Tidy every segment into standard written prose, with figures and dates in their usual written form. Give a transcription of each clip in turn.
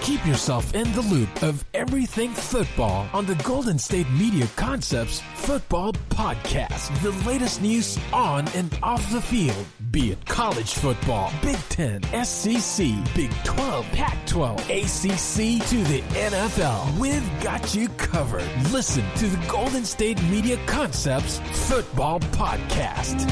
Keep yourself in the loop of everything football on the Golden State Media Concepts Football Podcast. The latest news on and off the field, be it college football, Big Ten, SEC, Big 12, Pac-12, ACC to the NFL. We've got you covered. Listen to the Golden State Media Concepts Football Podcast.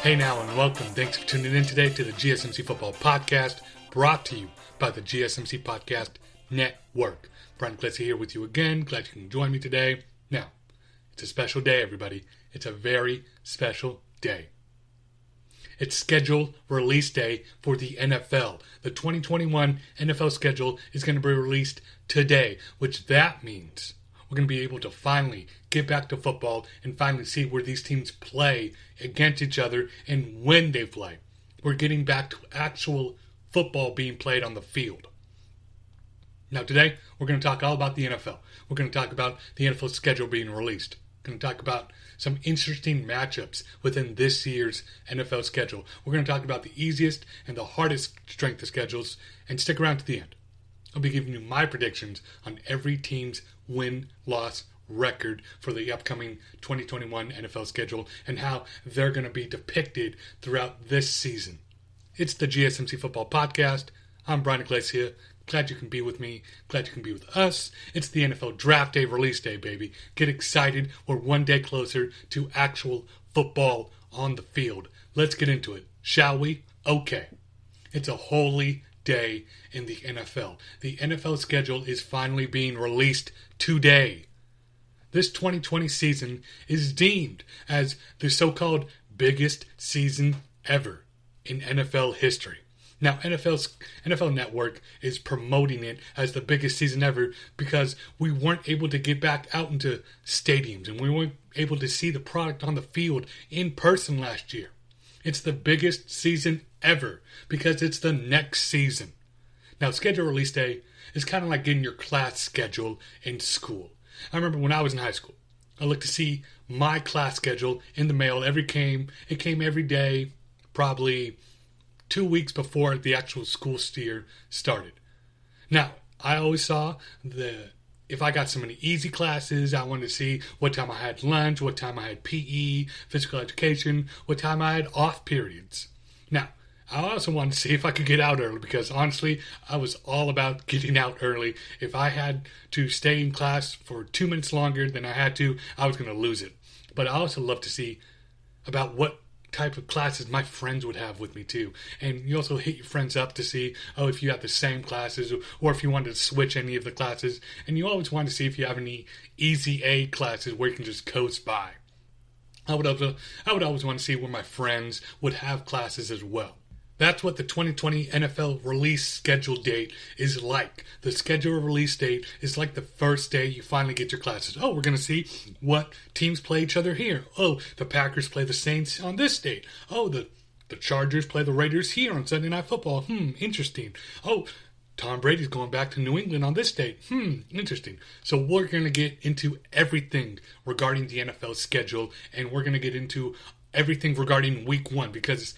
Hey now and welcome. Thanks for tuning in today to the GSMC Football Podcast, brought to you by the GSMC Podcast Network. Bryan here with you again. Glad you can join me today. Now, it's a special day, everybody. It's a very special day. It's scheduled release day for the NFL. The 2021 NFL schedule is going to be released today, which that means we're going to be able to finally get back to football and finally see where these teams play against each other and when they play. We're getting back to actual football being played on the field. Now today, we're going to talk all about the NFL. We're going to talk about the NFL schedule being released. We're going to talk about some interesting matchups within this year's NFL schedule. We're going to talk about the easiest and the hardest strength of schedules, and stick around to the end. I'll be giving you my predictions on every team's win-loss record for the upcoming 2021 NFL schedule and how they're going to be depicted throughout this season. It's the GSMC Football Podcast. I'm Bryan here. Glad you can be with me. Glad you can be with us. It's the NFL Draft Day release day, baby. Get excited. We're one day closer to actual football on the field. Let's get into it, shall we? Okay. It's a holy day in the NFL. The NFL schedule is finally being released today. This 2020 season is deemed as the so-called biggest season ever in NFL history. Now, NFL Network is promoting it as the biggest season ever because we weren't able to get back out into stadiums and we weren't able to see the product on the field in person last year. It's the biggest season ever because it's the next season. Now, schedule release day is kind of like getting your class schedule in school. I remember when I was in high school, I looked to see my class schedule in the mail. It came every day, probably 2 weeks before the actual school year started. Now, I always saw if I got so many easy classes, I wanted to see what time I had lunch, what time I had PE, physical education, what time I had off periods. Now, I also wanted to see if I could get out early because honestly, I was all about getting out early. If I had to stay in class for 2 minutes longer than I had to, I was going to lose it. But I also love to see about what type of classes my friends would have with me too. And you also hit your friends up to see, if you have the same classes or if you wanted to switch any of the classes. And you always want to see if you have any easy A classes where you can just coast by. I would always want to see where my friends would have classes as well. That's what the 2020 NFL release schedule date is like. The schedule release date is like the first day you finally get your classes. Oh, we're going to see what teams play each other here. Oh, the Packers play the Saints on this date. Oh, the Chargers play the Raiders here on Sunday Night Football. Interesting. Oh, Tom Brady's going back to New England on this date. Interesting. So we're going to get into everything regarding the NFL schedule, and we're going to get into everything regarding Week 1 because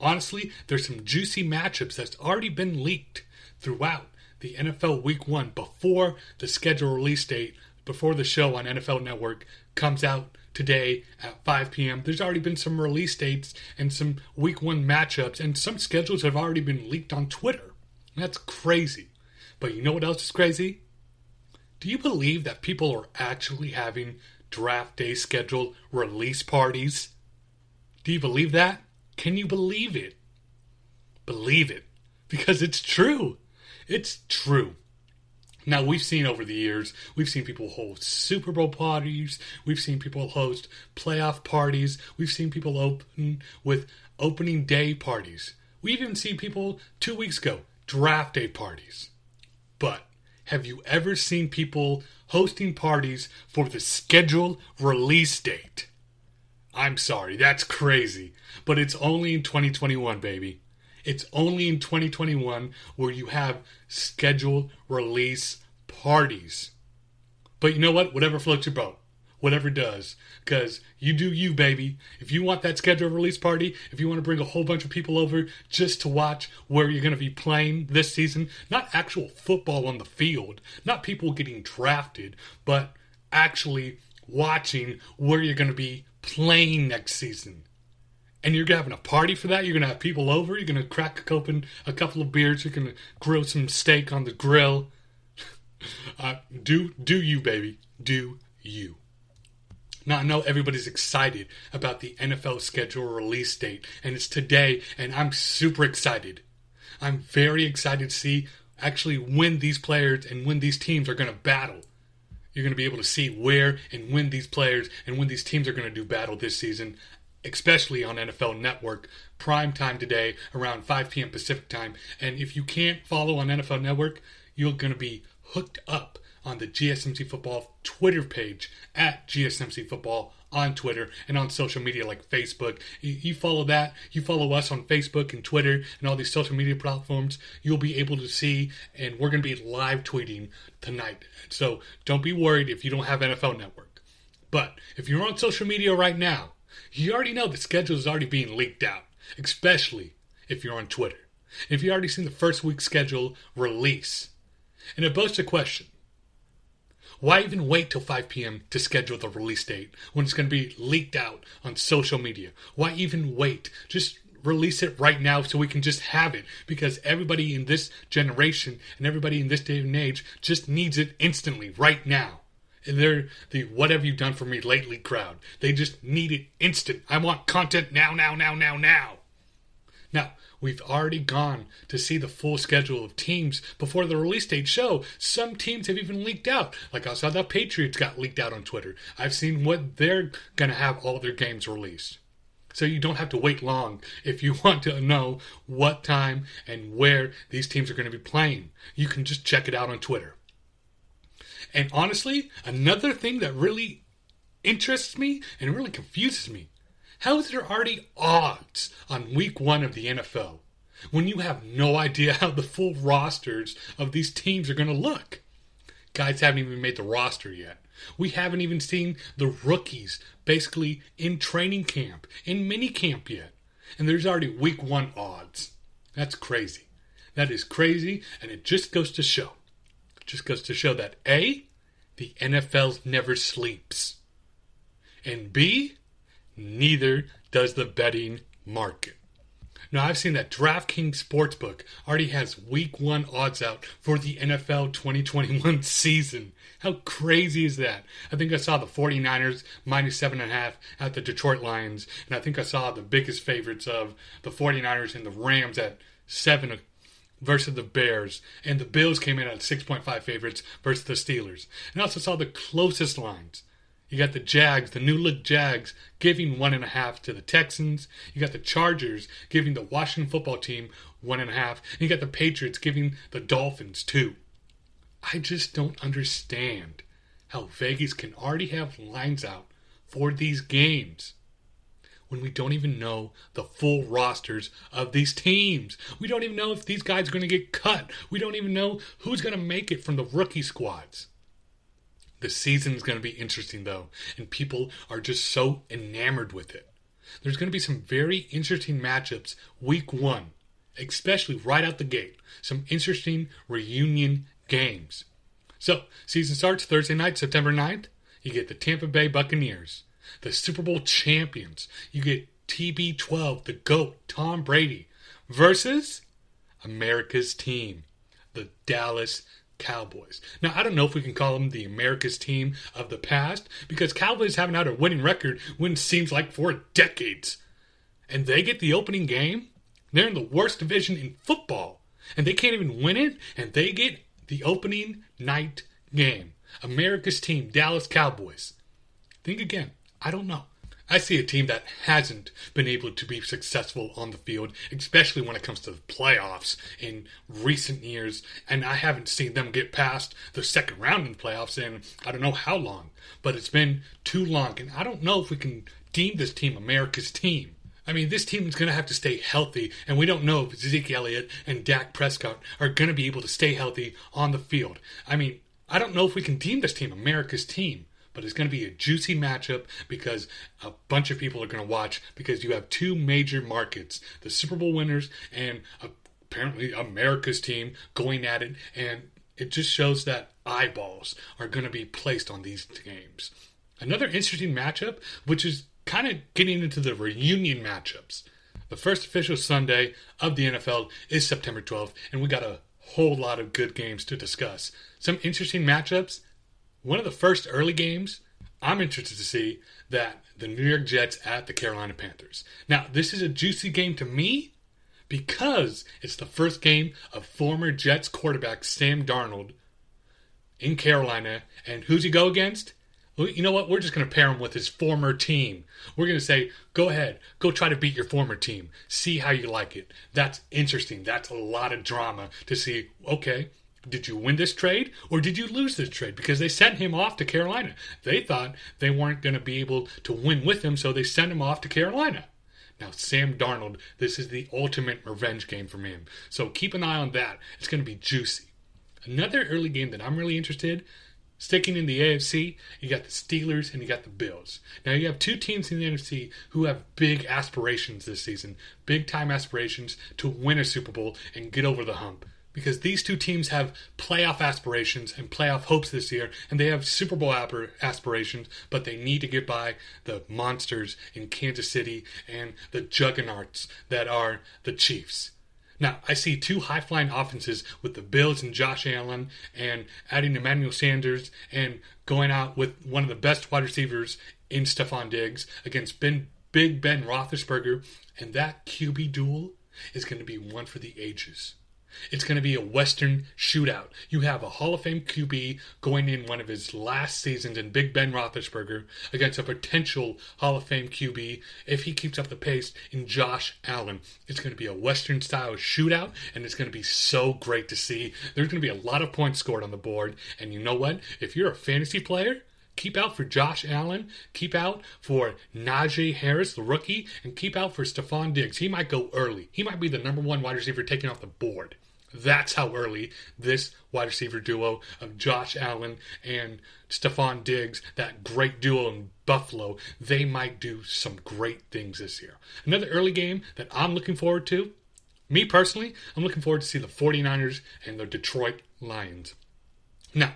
honestly, there's some juicy matchups that's already been leaked throughout the NFL Week 1 before the schedule release date, before the show on NFL Network comes out today at 5 p.m. There's already been some release dates and some Week 1 matchups, and some schedules have already been leaked on Twitter. That's crazy. But you know what else is crazy? Do you believe that people are actually having draft day schedule release parties? Do you believe that? Can you believe it? Believe it. Because it's true. It's true. Now, we've seen over the years, we've seen people host Super Bowl parties. We've seen people host playoff parties. We've seen people open with opening day parties. We've even seen people 2 weeks ago, draft day parties. But have you ever seen people hosting parties for the schedule release date? I'm sorry, that's crazy. But it's only in 2021, baby. It's only in 2021 where you have scheduled release parties. But you know what? Whatever floats your boat. Whatever does. Because you do you, baby. If you want that scheduled release party, if you want to bring a whole bunch of people over just to watch where you're going to be playing this season, not actual football on the field, not people getting drafted, but actually watching where you're going to be playing next season. And you're having a party for that. You're going to have people over. You're going to crack open a couple of beers. You're going to grill some steak on the grill. Do you, baby. Do you. Now, I know everybody's excited about the NFL schedule release date. And it's today. And I'm super excited. I'm very excited to see actually when these players and when these teams are going to battle. You're going to be able to see where and when these players and when these teams are going to do battle this season, especially on NFL Network, prime time today, around 5 p.m. Pacific time. And if you can't follow on NFL Network, you're going to be hooked up on the GSMC Football Twitter page at GSMC Football on Twitter and on social media like Facebook. You follow that, you follow us on Facebook and Twitter and all these social media platforms, you'll be able to see, and we're going to be live tweeting tonight. So don't be worried if you don't have NFL Network. But if you're on social media right now, you already know the schedule is already being leaked out, especially if you're on Twitter. If you've already seen the first week's schedule release. And it boasts a question. Why even wait till 5 p.m. to schedule the release date when it's going to be leaked out on social media? Why even wait? Just release it right now so we can just have it. Because everybody in this generation and everybody in this day and age just needs it instantly, right now. And they're the what have you done for me lately crowd. They just need it instant. I want content now. Now, we've already gone to see the full schedule of teams before the release date show. Some teams have even leaked out. Like I saw the Patriots got leaked out on Twitter. I've seen what they're going to have all their games released. So you don't have to wait long if you want to know what time and where these teams are going to be playing. You can just check it out on Twitter. And honestly, another thing that really interests me and really confuses me, how is there already odds on week 1 of the NFL when you have no idea how the full rosters of these teams are going to look? Guys haven't even made the roster yet. We haven't even seen the rookies basically in training camp, in mini camp yet. And there's already week 1 odds. That's crazy. That is crazy, and it just goes to show. It just goes to show that A, the NFL never sleeps. And B, neither does the betting market. Now, I've seen that DraftKings Sportsbook already has week 1 odds out for the NFL 2021 season. How crazy is that? I think I saw the 49ers minus 7.5 at the Detroit Lions. And I think I saw the biggest favorites of the 49ers and the Rams at 7 versus the Bears. And the Bills came in at 6.5 favorites versus the Steelers. And I also saw the closest lines. You got the Jags, the new look Jags, giving 1.5 to the Texans. You got the Chargers giving the Washington football team 1.5. And you got the Patriots giving the Dolphins 2. I just don't understand how Vegas can already have lines out for these games when we don't even know the full rosters of these teams. We don't even know if these guys are going to get cut. We don't even know who's going to make it from the rookie squads. The season is going to be interesting, though, and people are just so enamored with it. There's going to be some very interesting matchups week 1, especially right out the gate. Some interesting reunion games. So, season starts Thursday night, September 9th. You get the Tampa Bay Buccaneers, the Super Bowl champions. You get TB12, the GOAT, Tom Brady, versus America's team, the Dallas Cowboys. Now, I don't know if we can call them the America's team of the past, because Cowboys haven't had a winning record when it seems like for decades. And they get the opening game. They're in the worst division in football, and they can't even win it, and they get the opening night game. America's team, Dallas Cowboys. Think again. I don't know. I see a team that hasn't been able to be successful on the field, especially when it comes to the playoffs in recent years, and I haven't seen them get past the second round in the playoffs in I don't know how long, but it's been too long, and I don't know if we can deem this team America's team. I mean, this team is going to have to stay healthy, and we don't know if Zeke Elliott and Dak Prescott are going to be able to stay healthy on the field. I mean, I don't know if we can deem this team America's team. But it's going to be a juicy matchup because a bunch of people are going to watch because you have two major markets, the Super Bowl winners and apparently America's team going at it. And it just shows that eyeballs are going to be placed on these games. Another interesting matchup, which is kind of getting into the reunion matchups. The first official Sunday of the NFL is September 12th, and we got a whole lot of good games to discuss. Some interesting matchups. One of the first early games, I'm interested to see that the New York Jets at the Carolina Panthers. Now, this is a juicy game to me because it's the first game of former Jets quarterback Sam Darnold in Carolina. And who's he go against? Well, you know what? We're just going to pair him with his former team. We're going to say, go ahead, go try to beat your former team. See how you like it. That's interesting. That's a lot of drama to see, okay, did you win this trade or did you lose this trade? Because they sent him off to Carolina. They thought they weren't going to be able to win with him, so they sent him off to Carolina. Now, Sam Darnold, this is the ultimate revenge game for him. So keep an eye on that. It's going to be juicy. Another early game that I'm really interested, sticking in the AFC, you got the Steelers and you got the Bills. Now, you have two teams in the NFC who have big aspirations this season, big-time aspirations to win a Super Bowl and get over the hump. Because these two teams have playoff aspirations and playoff hopes this year, and they have Super Bowl aspirations, but they need to get by the monsters in Kansas City and the juggernauts that are the Chiefs. Now, I see two high-flying offenses with the Bills and Josh Allen and adding Emmanuel Sanders and going out with one of the best wide receivers in Stephon Diggs against Big Ben Roethlisberger, and that QB duel is going to be one for the ages. It's going to be a Western shootout. You have a Hall of Fame QB going in one of his last seasons in Big Ben Roethlisberger against a potential Hall of Fame QB, if he keeps up the pace, in Josh Allen. It's going to be a Western-style shootout, and it's going to be so great to see. There's going to be a lot of points scored on the board, and you know what? If you're a fantasy player, keep out for Josh Allen, keep out for Najee Harris, the rookie, and keep out for Stephon Diggs. He might go early. He might be the number one wide receiver taken off the board. That's how early this wide receiver duo of Josh Allen and Stephon Diggs, that great duo in Buffalo, they might do some great things this year. Another early game that I'm looking forward to, me personally, I'm looking forward to see the 49ers and the Detroit Lions. Now,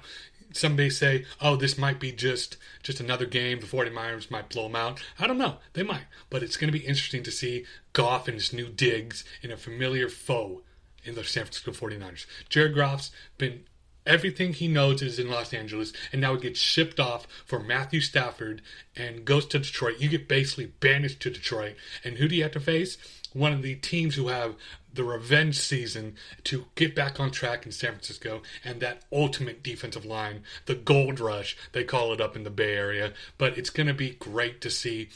some may say, oh, this might be just another game. The 49ers might blow them out. I don't know. They might. But it's going to be interesting to see Goff and his new Diggs in a familiar foe in the San Francisco 49ers. Jared Goff's been everything he knows is in Los Angeles, and now he gets shipped off for Matthew Stafford and goes to Detroit. You get basically banished to Detroit. And who do you have to face? One of the teams who have the revenge season to get back on track in San Francisco, and that ultimate defensive line, the gold rush, they call it up in the Bay Area. But it's going to be great to see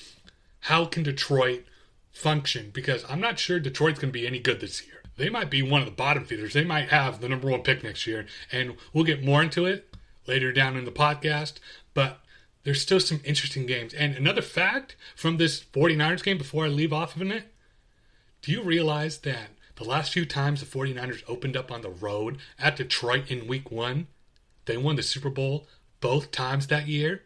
how can Detroit function, because I'm not sure Detroit's going to be any good this year. They might be one of the bottom feeders. They might have the number one pick next year, and we'll get more into it later down in the podcast, but there's still some interesting games. And another fact from this 49ers game before I leave off of it, do you realize that the last few times the 49ers opened up on the road at Detroit in week 1, they won the Super Bowl both times that year?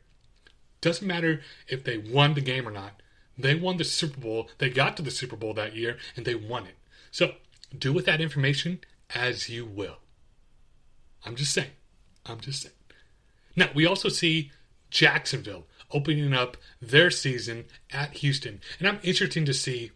Doesn't matter if they won the game or not. They won the Super Bowl. They got to the Super Bowl that year, and they won it. So do with that information as you will. I'm just saying. Now, we also see Jacksonville opening up their season at Houston. And I'm interested to see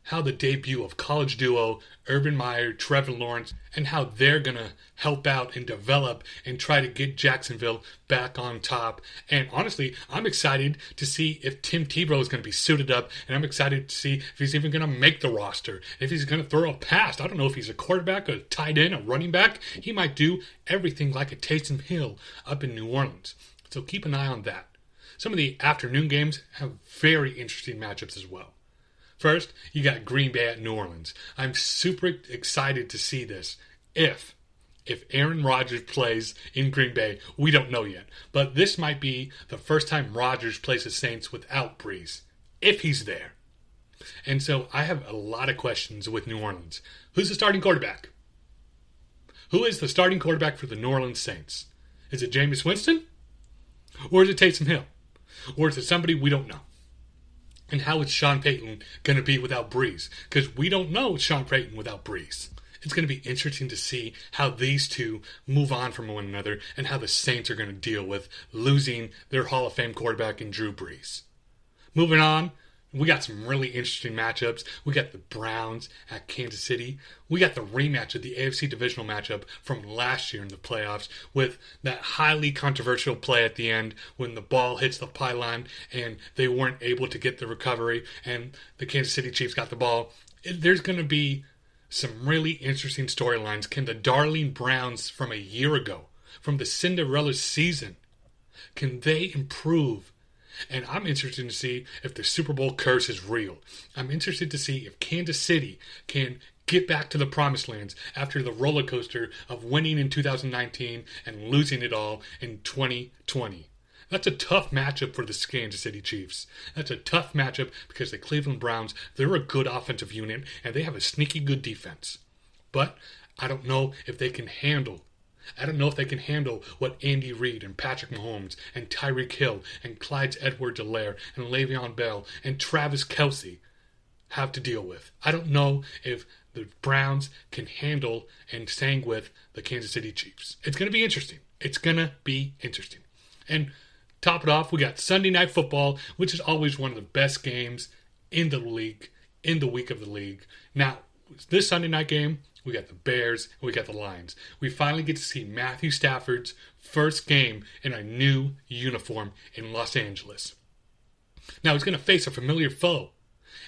how the debut of college duo Urban Meyer, Trevor Lawrence, and how they're going to help out and develop and try to get Jacksonville back on top. And honestly, I'm excited to see if Tim Tebow is going to be suited up, and I'm excited to see if he's even going to make the roster, if he's going to throw a pass. I don't know if he's a quarterback, a tight end, a running back. He might do everything like a Taysom Hill up in New Orleans. So keep an eye on that. some of the afternoon games have very interesting matchups as well. First, you got Green Bay at New Orleans. I'm super excited to see this. If Aaron Rodgers plays in Green Bay, we don't know yet. But this might be the first time Rodgers plays the Saints without Breeze, if he's there. And so I have a lot of questions with New Orleans. Who's the starting quarterback? Who is the starting quarterback for the New Orleans Saints? Is it Jameis Winston? Or is it Taysom Hill? Or is it somebody we don't know? And how is Sean Payton going to be without Breeze? Because we don't know Sean Payton without Breeze. It's going to be interesting to see how these two move on from one another and how the Saints are going to deal with losing their Hall of Fame quarterback in Drew Brees. Moving on, we got some really interesting matchups. We got the Browns at Kansas City. We got the rematch of the AFC divisional matchup from last year in the playoffs with that highly controversial play at the end when the ball hits the pylon and they weren't able to get the recovery and the Kansas City Chiefs got the ball. There's going to be some really interesting storylines. Can the darling Browns from a year ago, from the Cinderella season, can they improve? And I'm interested to see if the Super Bowl curse is real. I'm interested to see if Kansas City can get back to the promised lands after the roller coaster of winning in 2019 and losing it all in 2020. That's a tough matchup for the Kansas City Chiefs. That's a tough matchup because the Cleveland Browns, they're a good offensive unit and they have a sneaky good defense. But I don't know if they can handle what Andy Reid and Patrick Mahomes and Tyreek Hill and Clyde Edwards-Helaire and Le'Veon Bell and Travis Kelce have to deal with. I don't know if the Browns can handle and hang with the Kansas City Chiefs. It's going to be interesting. And top it off, we got Sunday Night Football, which is always one of the best games in the league, in the week of the league. Now, this Sunday night game, we got the Bears, and we got the Lions. We finally get to see Matthew Stafford's first game in a new uniform in Los Angeles. Now he's going to face a familiar foe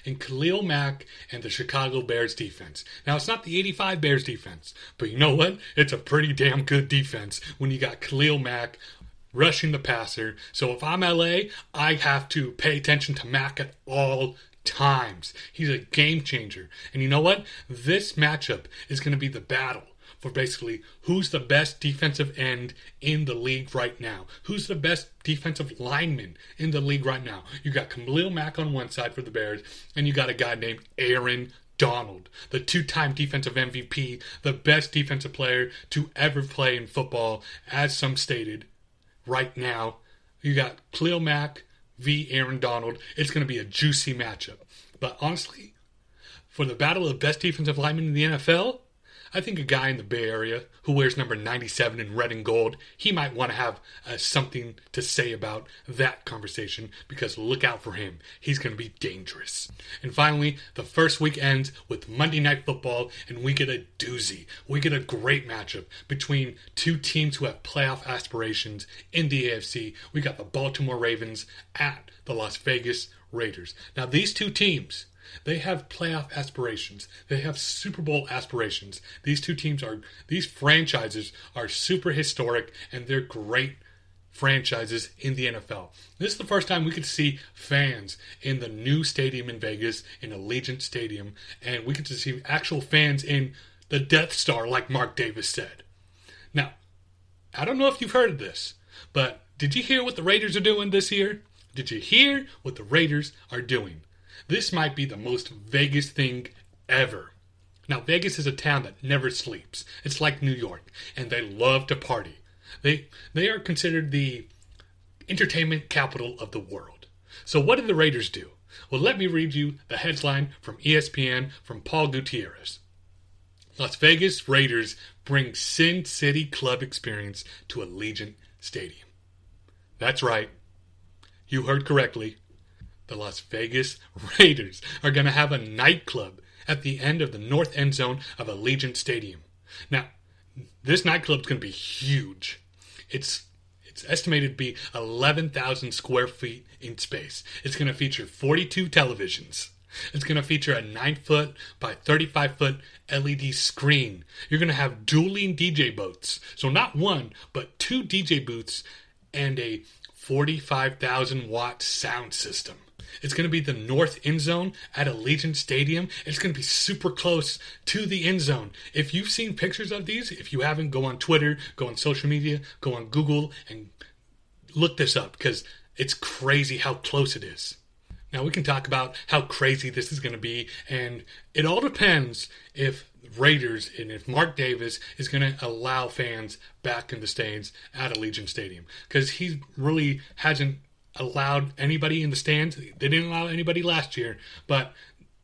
in Khalil Mack and the Chicago Bears defense. Now it's not the 85 Bears defense, but you know what? It's a pretty damn good defense when you got Khalil Mack rushing the passer. So if I'm LA, I have to pay attention to Mack at all times. He's a game changer. And you know what? This matchup is going to be the battle for basically who's the best defensive end in the league right now. Who's the best defensive lineman in the league right now? You got Khalil Mack on one side for the Bears, and you got a guy named Aaron Donald, the two-time defensive MVP, the best defensive player to ever play in football, as some stated. Right now, you got Khalil Mack v. Aaron Donald. It's going to be a juicy matchup. But honestly, for the battle of best defensive linemen in the NFL, I think a guy in the Bay Area who wears number 97 in red and gold, he might want to have something to say about that conversation, because look out for him. He's going to be dangerous. And finally, the first week ends with Monday Night Football, and we get a doozy. We get a great matchup between two teams who have playoff aspirations in the AFC. We got the Baltimore Ravens at the Las Vegas Raiders. Now, these two teams, they have playoff aspirations. They have Super Bowl aspirations. These franchises are super historic, and they're great franchises in the NFL. This is the first time we could see fans in the new stadium in Vegas, in Allegiant Stadium, and we get to see actual fans in the Death Star, like Mark Davis said. Now, I don't know if you've heard of this, but did you hear what the Raiders are doing this year? Did you hear what the Raiders are doing? This might be the most Vegas thing ever. Now, Vegas is a town that never sleeps. It's like New York, and they love to party. They are considered the entertainment capital of the world. So what did the Raiders do? Well, let me read you the headline from ESPN from Paul Gutierrez. Las Vegas Raiders bring Sin City Club experience to Allegiant Stadium. That's right. You heard correctly. The Las Vegas Raiders are going to have a nightclub at the end of the north end zone of Allegiant Stadium. Now, this nightclub is going to be huge. It's estimated to be 11,000 square feet in space. It's going to feature 42 televisions. It's going to feature a 9-foot by 35-foot LED screen. You're going to have dueling DJ booths. So not one, but two DJ booths and a 45,000 watt sound system. It's going to be the north end zone at Allegiant Stadium. It's going to be super close to the end zone. If you've seen pictures of these, if you haven't, go on Twitter, go on social media, go on Google, and look this up because it's crazy how close it is. Now, we can talk about how crazy this is going to be, and it all depends if Raiders and if Mark Davis is going to allow fans back in the stands at Allegiant Stadium, because he really hasn't allowed anybody in the stands. They didn't allow anybody last year, but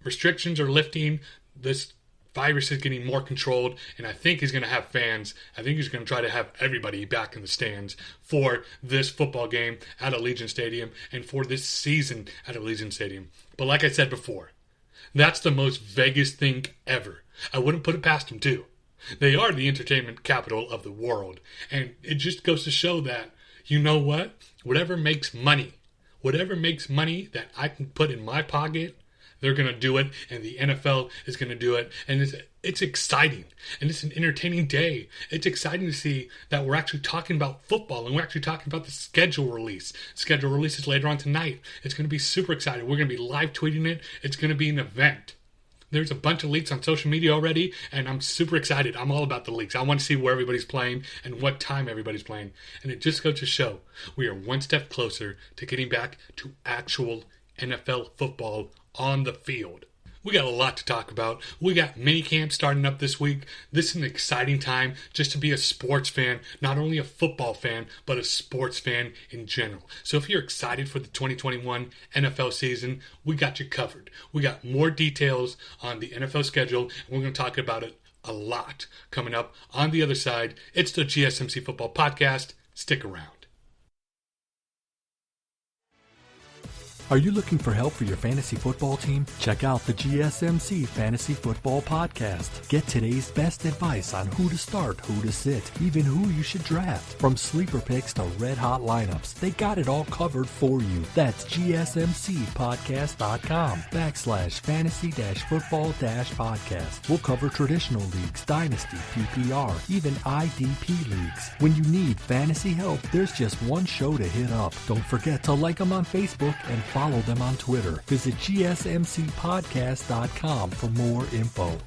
restrictions are lifting. This virus is getting more controlled, and I think he's going to have fans. I think he's going to try to have everybody back in the stands for this football game at Allegiant Stadium and for this season at Allegiant Stadium. But like I said before, that's the most Vegas thing ever. I wouldn't put it past them too. They are the entertainment capital of the world, and it just goes to show that, you know what? Whatever makes money that I can put in my pocket, they're going to do it, and the NFL is going to do it, and it's exciting, and it's an entertaining day. It's exciting to see that we're actually talking about football, and we're actually talking about the schedule release. Schedule release is later on tonight. It's going to be super exciting. We're going to be live tweeting it. It's going to be an event. There's a bunch of leaks on social media already, and I'm super excited. I'm all about the leaks. I want to see where everybody's playing and what time everybody's playing. And it just goes to show we are one step closer to getting back to actual NFL football on the field. We got a lot to talk about. We got minicamp starting up this week. This is an exciting time just to be a sports fan, not only a football fan, but a sports fan in general. So if you're excited for the 2021 NFL season, we got you covered. We got more details on the NFL schedule, and we're going to talk about it a lot coming up on the other side. It's the GSMC Football Podcast. Stick around. Are you looking for help for your fantasy football team? Check out the GSMC Fantasy Football Podcast. Get today's best advice on who to start, who to sit, even who you should draft. From sleeper picks to red-hot lineups, they got it all covered for you. That's gsmcpodcast.com/fantasy-football-podcast. We'll cover traditional leagues, dynasty, PPR, even IDP leagues. When you need fantasy help, there's just one show to hit up. Don't forget to like them on Facebook and follow them on Twitter. Visit gsmcpodcast.com for more info.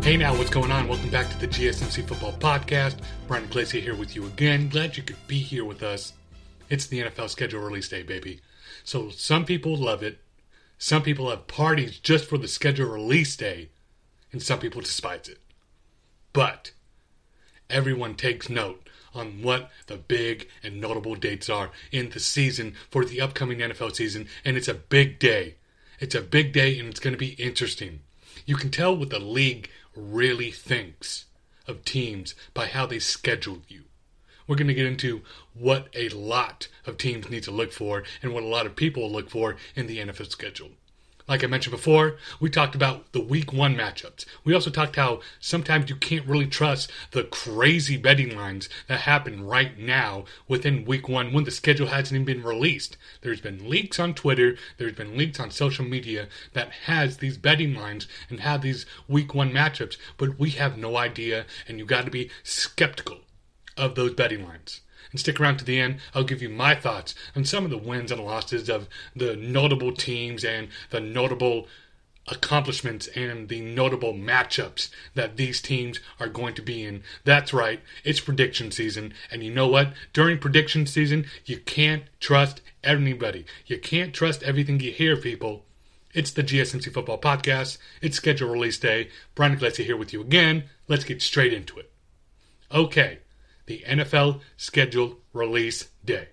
Hey now, what's going on? Welcome back to the GSMC Football Podcast. Bryan here with you again. Glad you could be here with us. It's the NFL schedule release day, baby. So some people love it. Some people have parties just for the schedule release day. And some people despise it. But everyone takes note on what the big and notable dates are in the season for the upcoming NFL season. And it's a big day. It's a big day, and it's going to be interesting. You can tell what the league really thinks of teams by how they schedule you. We're going to get into what a lot of teams need to look for and what a lot of people look for in the NFL schedule. Like I mentioned before, we talked about the week one matchups. We also talked how sometimes you can't really trust the crazy betting lines that happen right now within week one when the schedule hasn't even been released. There's been leaks on Twitter, there's been leaks on social media that has these betting lines and have these week one matchups, but we have no idea, and you got to be skeptical of those betting lines. And stick around to the end. I'll give you my thoughts on some of the wins and losses of the notable teams and the notable accomplishments and the notable matchups that these teams are going to be in. That's right, it's prediction season. And you know what? During prediction season, you can't trust anybody. You can't trust everything you hear, people. It's the GSMC Football Podcast. It's schedule release day. Bryan here with you again. Let's get straight into it. Okay. The NFL schedule release day.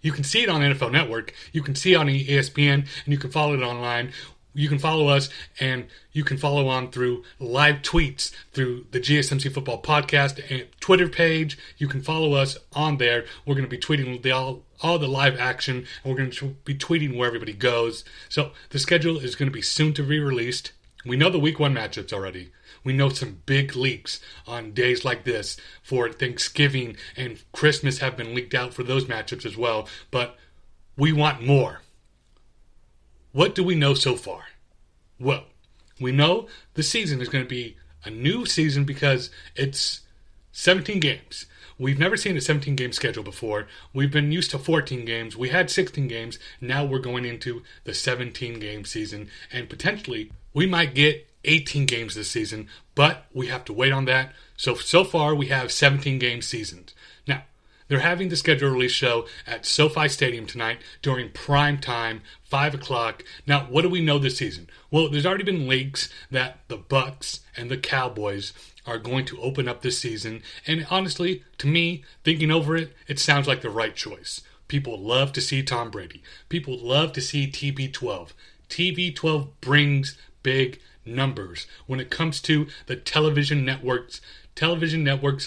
You can see it on NFL Network, you can see it on ESPN, and you can follow it online. You can follow us, and you can follow on through live tweets through the GSMC Football Podcast and Twitter page. You can follow us on there. We're going to be tweeting all the live action, and we're going to be tweeting where everybody goes. So the schedule is going to be soon to be released. We know the week 1 matchups already. We know some big leaks on days like this for Thanksgiving and Christmas have been leaked out for those matchups as well. But we want more. What do we know so far? Well, we know the season is going to be a new season because it's 17 games. We've never seen a 17-game schedule before. We've been used to 14 games. We had 16 games. Now we're going into the 17-game season. And potentially, we might get 18 games this season. But we have to wait on that. So far, we have 17-game seasons. Now, they're having the schedule release show at SoFi Stadium tonight during prime time, 5 o'clock. Now, what do we know this season? Well, there's already been leaks that the Bucs and the Cowboys are going to open up this season. And honestly, to me, thinking over it, it sounds like the right choice. People love to see Tom Brady. People love to see TB12. TB12 brings big numbers. When it comes to the television networks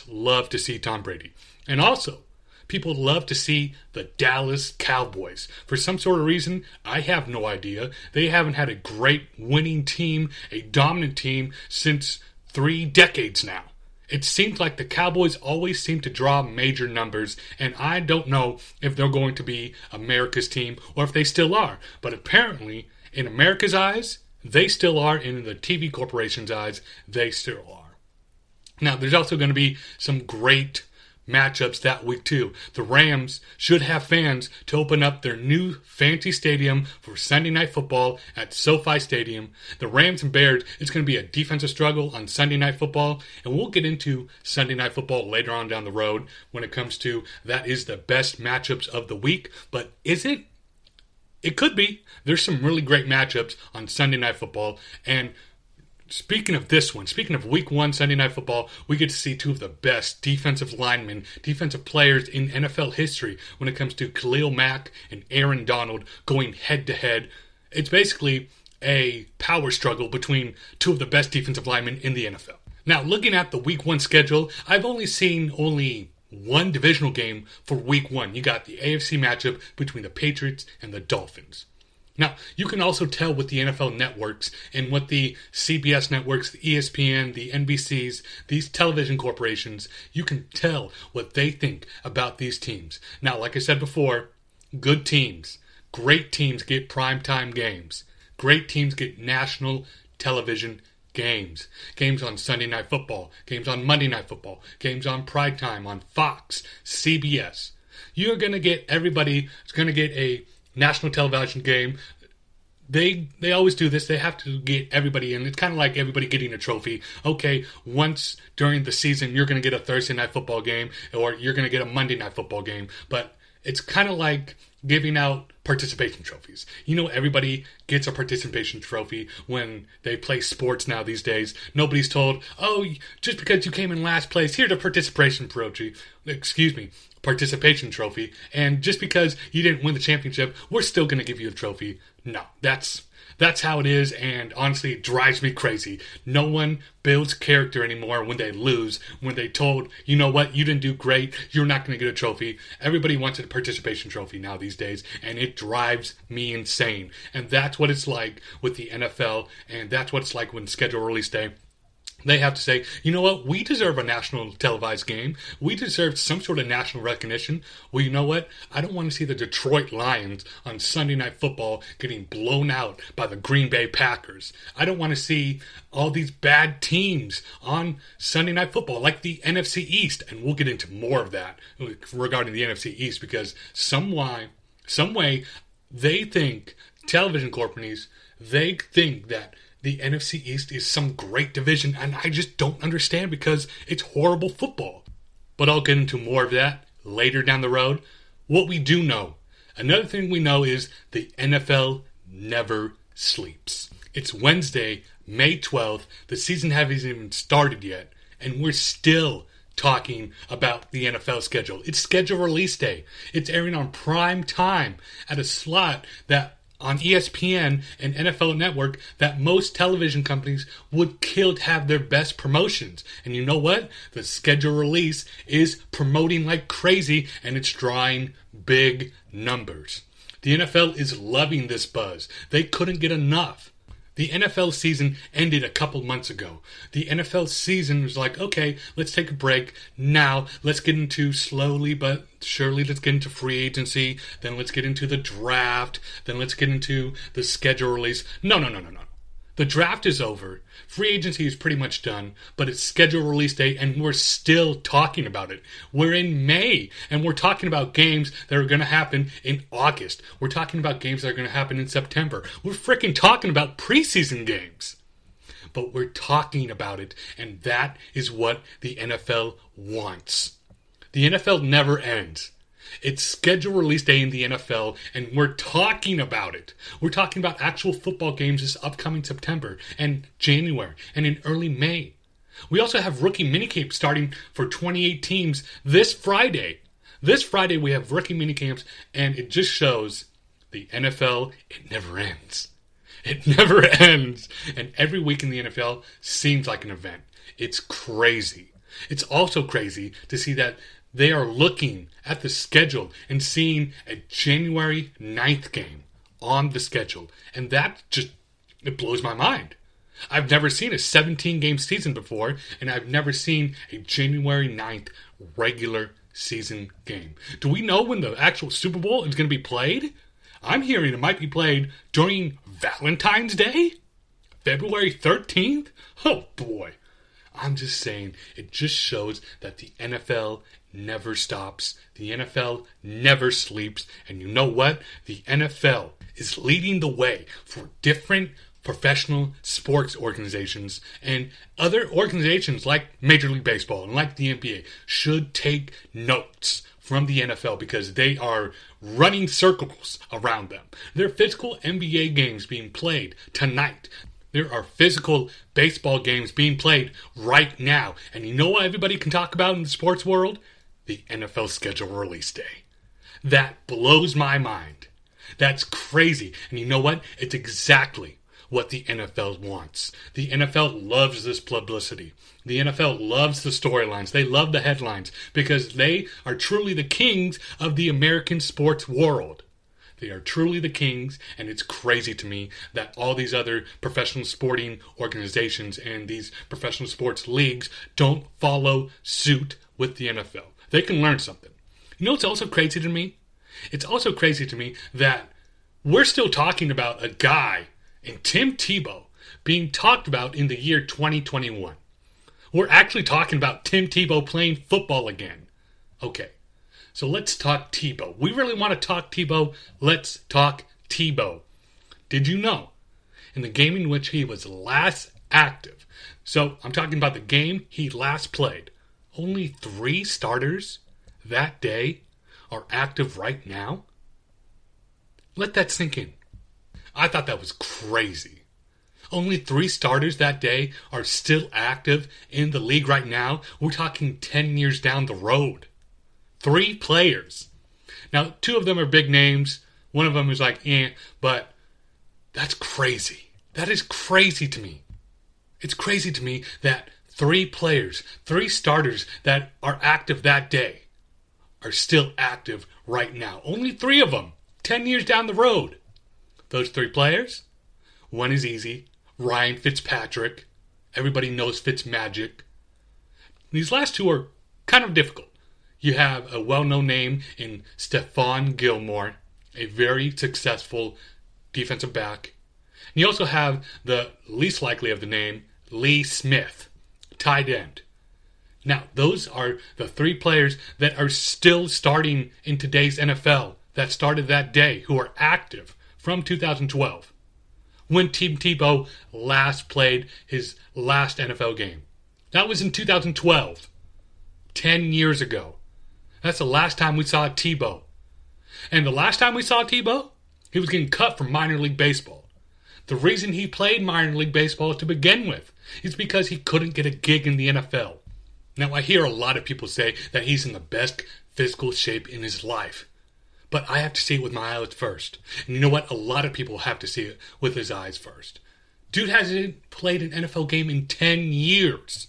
love to see Tom Brady. And also, people love to see the Dallas Cowboys. For some sort of reason, I have no idea. They haven't had a great winning team, a dominant team, since 3 decades now. It seems like the Cowboys always seem to draw major numbers, and I don't know if they're going to be America's team or if they still are. But apparently, in America's eyes, they still are, and in the TV corporation's eyes, they still are. Now, there's also going to be some great matchups that week too. The Rams should have fans to open up their new fancy stadium for Sunday Night Football at SoFi Stadium. The Rams and Bears, it's going to be a defensive struggle on Sunday Night Football, and we'll get into Sunday Night Football later on down the road when it comes to that is the best matchups of the week. But is it? It could be. There's some really great matchups on Sunday Night Football, and speaking of this one, speaking of Week 1 Sunday Night Football, we get to see 2 of the best defensive linemen, defensive players in NFL history when it comes to Khalil Mack and Aaron Donald going head-to-head. It's basically a power struggle between 2 of the best defensive linemen in the NFL. Now, looking at the Week 1 schedule, I've only seen one divisional game for Week 1. You got the AFC matchup between the Patriots and the Dolphins. Now, you can also tell with the NFL networks and what the CBS networks, the ESPN, the NBCs, these television corporations, you can tell what they think about these teams. Now, like I said before, good teams, great teams get primetime games. Great teams get national television games. Games on Sunday Night Football, games on Monday Night Football, games on primetime on Fox, CBS. You're going to get everybody is going to get a national television game. They always do this. They have to get everybody in. It's kind of like everybody getting a trophy. Okay, once during the season, you're going to get a Thursday Night Football game or you're going to get a Monday Night Football game. But it's kind of like giving out participation trophies. You know, everybody gets a participation trophy when they play sports now these days. Nobody's told, oh, just because you came in last place, here's a participation trophy. Participation trophy. And just because you didn't win the championship, we're still going to give you a trophy. No, that's how it is, and honestly, it drives me crazy. No one builds character anymore when they lose, when they told, you know what, you didn't do great, you're not going to get a trophy. Everybody wants a participation trophy now these days, and it drives me insane. And that's what it's like with the NFL, and that's what it's like when schedule release day. They have to say, you know what, we deserve a national televised game. We deserve some sort of national recognition. Well, you know what? I don't want to see the Detroit Lions on Sunday Night Football getting blown out by the Green Bay Packers. I don't want to see all these bad teams on Sunday Night Football, like the NFC East. And we'll get into more of that regarding the NFC East, because some way, they think, television companies, they think that the NFC East is some great division, and I just don't understand because it's horrible football. But I'll get into more of that later down the road. What we do know, another thing we know is the NFL never sleeps. It's Wednesday, May 12th. The season hasn't even started yet, and we're still talking about the NFL schedule. It's schedule release day. It's airing on prime time at a slot that on ESPN and NFL Network that most television companies would kill to have their best promotions. And you know what? The schedule release is promoting like crazy, and it's drawing big numbers. The NFL is loving this buzz. They couldn't get enough. The NFL season ended a couple months ago. The NFL season was like, okay, let's take a break. Now, let's get into slowly but surely, let's get into free agency. Then let's get into the draft. Then let's get into the schedule release. No. The draft is over. Free agency is pretty much done, but it's schedule release day, and we're still talking about it. We're in May, and we're talking about games that are going to happen in August. We're talking about games that are going to happen in September. We're freaking talking about preseason games. But we're talking about it, and that is what the NFL wants. The NFL never ends. It's schedule release day in the NFL, and we're talking about it. We're talking about actual football games this upcoming September and January and in early May. We also have rookie minicamps starting for 28 teams this Friday. This Friday we have rookie minicamps, and it just shows the NFL, it never ends. It never ends. And every week in the NFL seems like an event. It's crazy. It's also crazy to see that they are looking at the schedule and seeing a January 9th game on the schedule. And that just, it blows my mind. I've never seen a 17-game season before, and I've never seen a January 9th regular season game. Do we know when the actual Super Bowl is going to be played? I'm hearing it might be played during Valentine's Day? February 13th? Oh boy. I'm just saying, it just shows that the NFL never stops. The NFL never sleeps. And you know what? The NFL is leading the way for different professional sports organizations, and other organizations like Major League Baseball and like the NBA should take notes from the NFL because they are running circles around them. There are physical NBA games being played tonight. There are physical baseball games being played right now. And you know what everybody can talk about in the sports world? The NFL schedule release day. That blows my mind. That's crazy. And you know what? It's exactly what the NFL wants. The NFL loves this publicity. The NFL loves the storylines. They love the headlines because they are truly the kings of the American sports world. They are truly the kings, and it's crazy to me that all these other professional sporting organizations and these professional sports leagues don't follow suit with the NFL. They can learn something. You know what's also crazy to me? It's also crazy to me that we're still talking about a guy in Tim Tebow being talked about in the year 2021. We're actually talking about Tim Tebow playing football again. Okay. So let's talk Tebow. We really want to talk Tebow. Let's talk Tebow. Did you know, in the game in which he was last active, so I'm talking about the game he last played, only 3 starters that day are active right now? Let that sink in. I thought that was crazy. Only 3 starters that day are still active in the league right now. We're talking 10 years down the road. 3 players. Now, 2 of them are big names. One of them is like, but that's crazy. That is crazy to me. It's crazy to me that 3 players, 3 starters that are active that day are still active right now. Only 3 of them, 10 years down the road. Those 3 players, one is easy, Ryan Fitzpatrick. Everybody knows Fitzmagic. These last 2 are kind of difficult. You have a well-known name in Stephon Gilmore, a very successful defensive back. And you also have the least likely of the name, Lee Smith, tight end. Now, those are the 3 players that are still starting in today's NFL, that started that day, who are active from 2012, when Tim Tebow last played his last NFL game. That was in 2012, 10 years ago. That's the last time we saw Tebow. And the last time we saw Tebow, he was getting cut from minor league baseball. The reason he played minor league baseball to begin with is because he couldn't get a gig in the NFL. Now, I hear a lot of people say that he's in the best physical shape in his life. But I have to see it with my eyes first. And you know what? A lot of people have to see it with his eyes first. Dude hasn't played an NFL game in 10 years.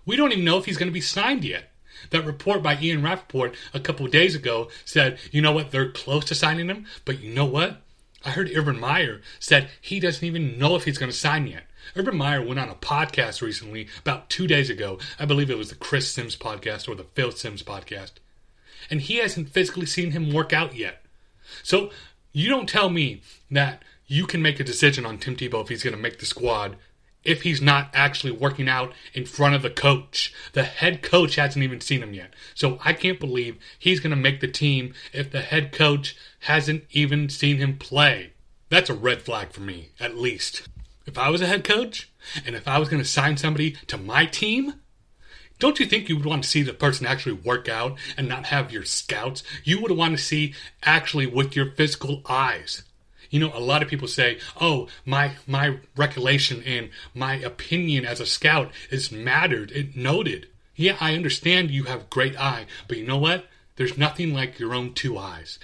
We don't even know if he's going to be signed yet. That report by Ian Rappaport a couple of days ago said, you know what, they're close to signing him, but you know what? I heard Urban Meyer said he doesn't even know if he's going to sign yet. Urban Meyer went on a podcast recently, about 2 days ago. I believe it was the Chris Sims podcast or the Phil Sims podcast. And he hasn't physically seen him work out yet. So you don't tell me that you can make a decision on Tim Tebow if he's going to make the squad if he's not actually working out in front of the coach. The head coach hasn't even seen him yet. So I can't believe he's going to make the team if the head coach hasn't even seen him play. That's a red flag for me, at least. If I was a head coach, and if I was going to sign somebody to my team, don't you think you would want to see the person actually work out and not have your scouts? You would want to see actually with your physical eyes. You know, a lot of people say, oh, my recollection and my opinion as a scout is mattered, it noted. Yeah, I understand you have great eye, but you know what? There's nothing like your own two eyes.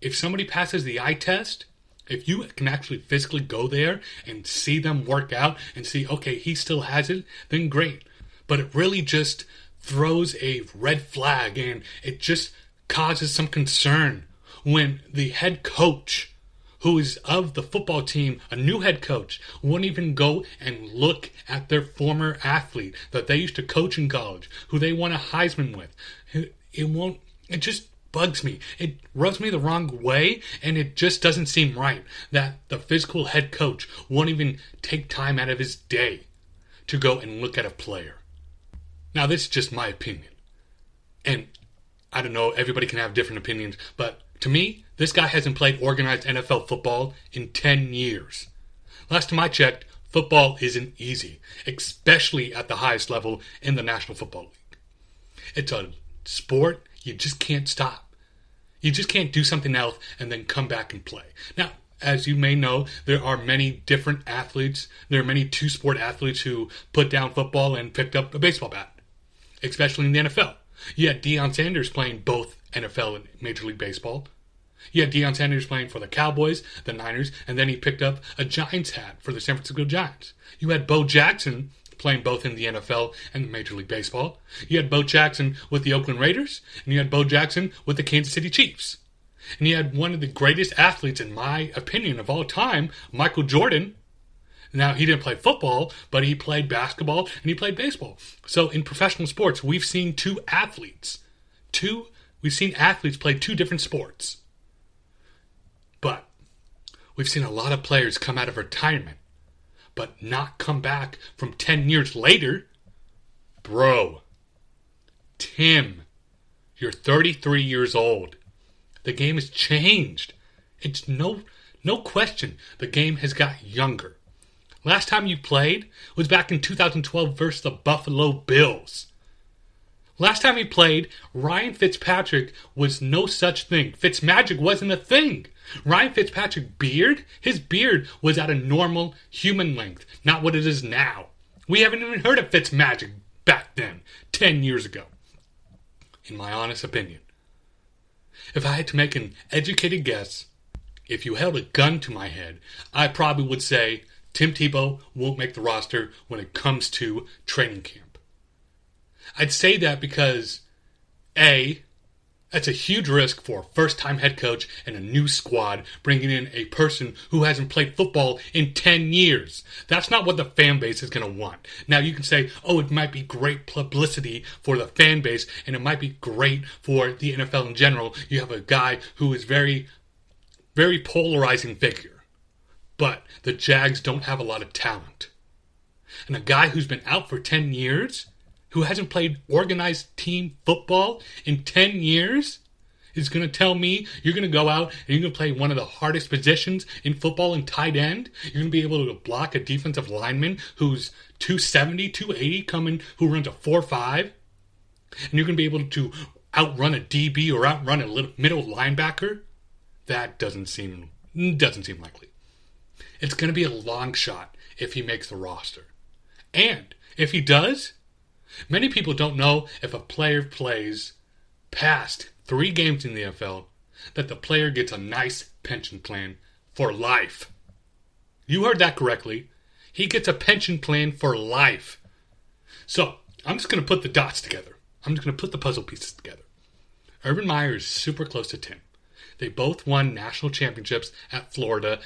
If somebody passes the eye test, if you can actually physically go there and see them work out and see, okay, he still has it, then great. But it really just throws a red flag and it just causes some concern when the head coach, who is of the football team, a new head coach, won't even go and look at their former athlete that they used to coach in college, who they won a Heisman with. It just bugs me. It rubs me the wrong way, and it just doesn't seem right that the physical head coach won't even take time out of his day to go and look at a player. Now, this is just my opinion. And I don't know, everybody can have different opinions, but to me, this guy hasn't played organized NFL football in 10 years. Last time I checked, football isn't easy, especially at the highest level in the National Football League. It's a sport you just can't stop. You just can't do something else and then come back and play. Now, as you may know, there are many different athletes. There are many two-sport athletes who put down football and picked up a baseball bat, especially in the NFL. You had Deion Sanders playing both NFL and Major League Baseball. You had Deion Sanders playing for the Cowboys, the Niners, and then he picked up a Giants hat for the San Francisco Giants. You had Bo Jackson playing both in the NFL and Major League Baseball. You had Bo Jackson with the Oakland Raiders, and you had Bo Jackson with the Kansas City Chiefs. And you had one of the greatest athletes, in my opinion, of all time, Michael Jordan. Now, he didn't play football, but he played basketball and he played baseball. So in professional sports, we've seen we've seen athletes play two different sports. But we've seen a lot of players come out of retirement, but not come back from 10 years later. Bro, Tim, you're 33 years old. The game has changed. It's no question the game has got younger. Last time you played was back in 2012 versus the Buffalo Bills. Last time he played, Ryan Fitzpatrick was no such thing. Fitzmagic wasn't a thing. Ryan Fitzpatrick his beard was at a normal human length, not what it is now. We haven't even heard of Fitzmagic back then, 10 years ago, in my honest opinion. If I had to make an educated guess, if you held a gun to my head, I probably would say Tim Tebow won't make the roster when it comes to training camp. I'd say that because, A, that's a huge risk for a first-time head coach and a new squad, bringing in a person who hasn't played football in 10 years. That's not what the fan base is going to want. Now, you can say, oh, it might be great publicity for the fan base, and it might be great for the NFL in general. You have a guy who is very, very polarizing figure. But the Jags don't have a lot of talent. And a guy who's been out for 10 years, who hasn't played organized team football in 10 years, is going to tell me you're going to go out and you're going to play one of the hardest positions in football in tight end. You're going to be able to block a defensive lineman who's 270, 280, who runs a 4.5. And you're going to be able to outrun a DB or outrun a little middle linebacker. That doesn't seem likely. It's going to be a long shot if he makes the roster. And if he does, many people don't know if a player plays past 3 games in the NFL that the player gets a nice pension plan for life. You heard that correctly. He gets a pension plan for life. So, I'm just going to put the dots together. I'm just going to put the puzzle pieces together. Urban Meyer is super close to Tim. They both won national championships at Florida.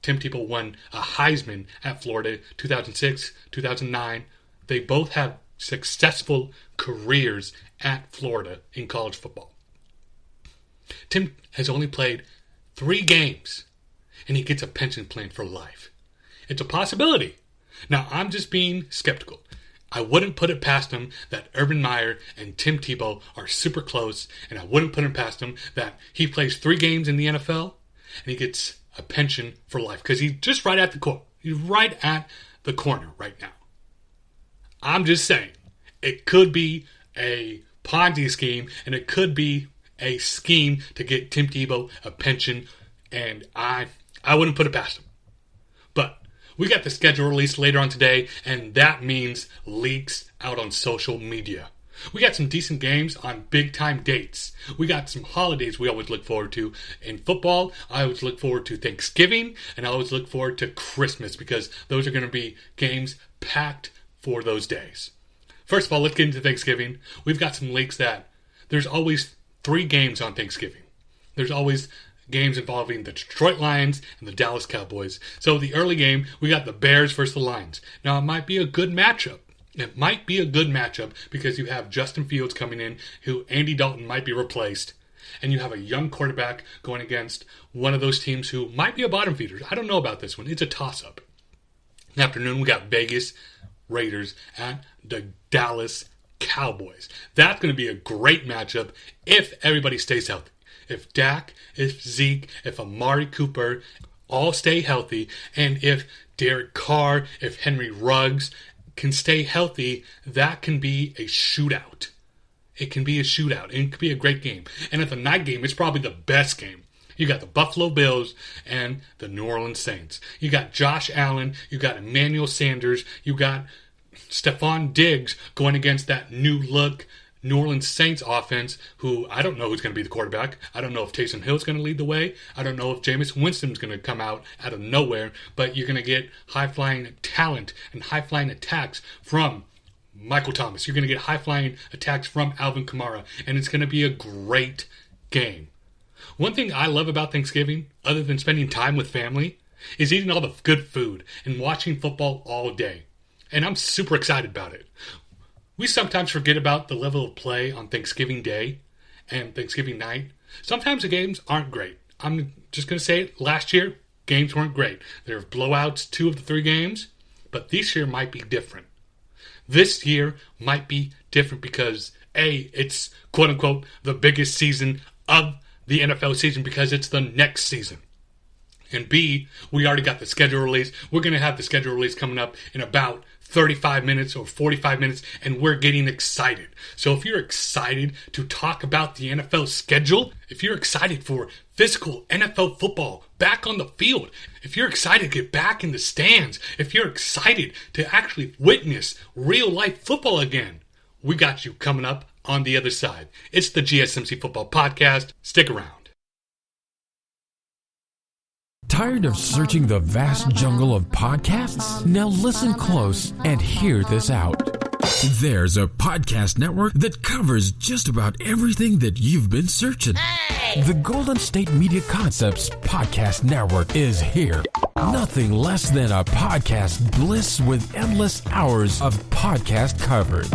Tim Tebow won a Heisman at Florida 2006, 2009. They both have successful careers at Florida in college football. Tim has only played 3 games, and he gets a pension plan for life. It's a possibility. Now, I'm just being skeptical. I wouldn't put it past him that Urban Meyer and Tim Tebow are super close, and I wouldn't put it past him that he plays 3 games in the NFL, and he gets a pension for life, because he's just right at the core. He's right at the corner right now. I'm just saying, it could be a Ponzi scheme, and it could be a scheme to get Tim Tebow a pension, and I wouldn't put it past him. But we got the schedule released later on today, and that means leaks out on social media. We got some decent games on big-time dates. We got some holidays we always look forward to. In football, I always look forward to Thanksgiving, and I always look forward to Christmas, because those are going to be games packed for those days. First of all, let's get into Thanksgiving. We've got some leaks that there's always 3 games on Thanksgiving. There's always games involving the Detroit Lions and the Dallas Cowboys. So the early game, we got the Bears versus the Lions. Now, it might be a good matchup. It might be a good matchup because you have Justin Fields coming in, who Andy Dalton might be replaced, and you have a young quarterback going against one of those teams who might be a bottom feeder. I don't know about this one. It's a toss-up. In the afternoon, we got Vegas Raiders at the Dallas Cowboys. That's going to be a great matchup if everybody stays healthy. If Dak, if Zeke, if Amari Cooper all stay healthy, and if Derek Carr, if Henry Ruggs can stay healthy, that can be a shootout. It can be a shootout, and it could be a great game. And at the night game, it's probably the best game. You got the Buffalo Bills and the New Orleans Saints. You got Josh Allen, you got Emmanuel Sanders, you got Stephon Diggs going against that new look New Orleans Saints offense, who I don't know who's going to be the quarterback. I don't know if Taysom Hill's going to lead the way. I don't know if Jameis Winston's going to come out of nowhere, but you're going to get high-flying talent and high-flying attacks from Michael Thomas. You're going to get high-flying attacks from Alvin Kamara, and it's going to be a great game. One thing I love about Thanksgiving, other than spending time with family, is eating all the good food and watching football all day. And I'm super excited about it. We sometimes forget about the level of play on Thanksgiving Day and Thanksgiving night. Sometimes the games aren't great. I'm just going to say it. Last year, games weren't great. There were blowouts 2 of the 3 games, but this year might be different. This year might be different because, A, it's quote-unquote the biggest season of the NFL season because it's the next season. And B, we already got the schedule release. We're going to have the schedule release coming up in about 35 minutes or 45 minutes, and we're getting excited. So if you're excited to talk about the NFL schedule, if you're excited for physical NFL football back on the field, if you're excited to get back in the stands, if you're excited to actually witness real-life football again, we got you coming up on the other side. It's the GSMC Football Podcast. Stick around. Tired of searching the vast jungle of podcasts? Now listen close and hear this out. There's a podcast network that covers just about everything that you've been searching. Hey! The Golden State Media Concepts Podcast Network is here. Nothing less than a podcast bliss with endless hours of podcast coverage.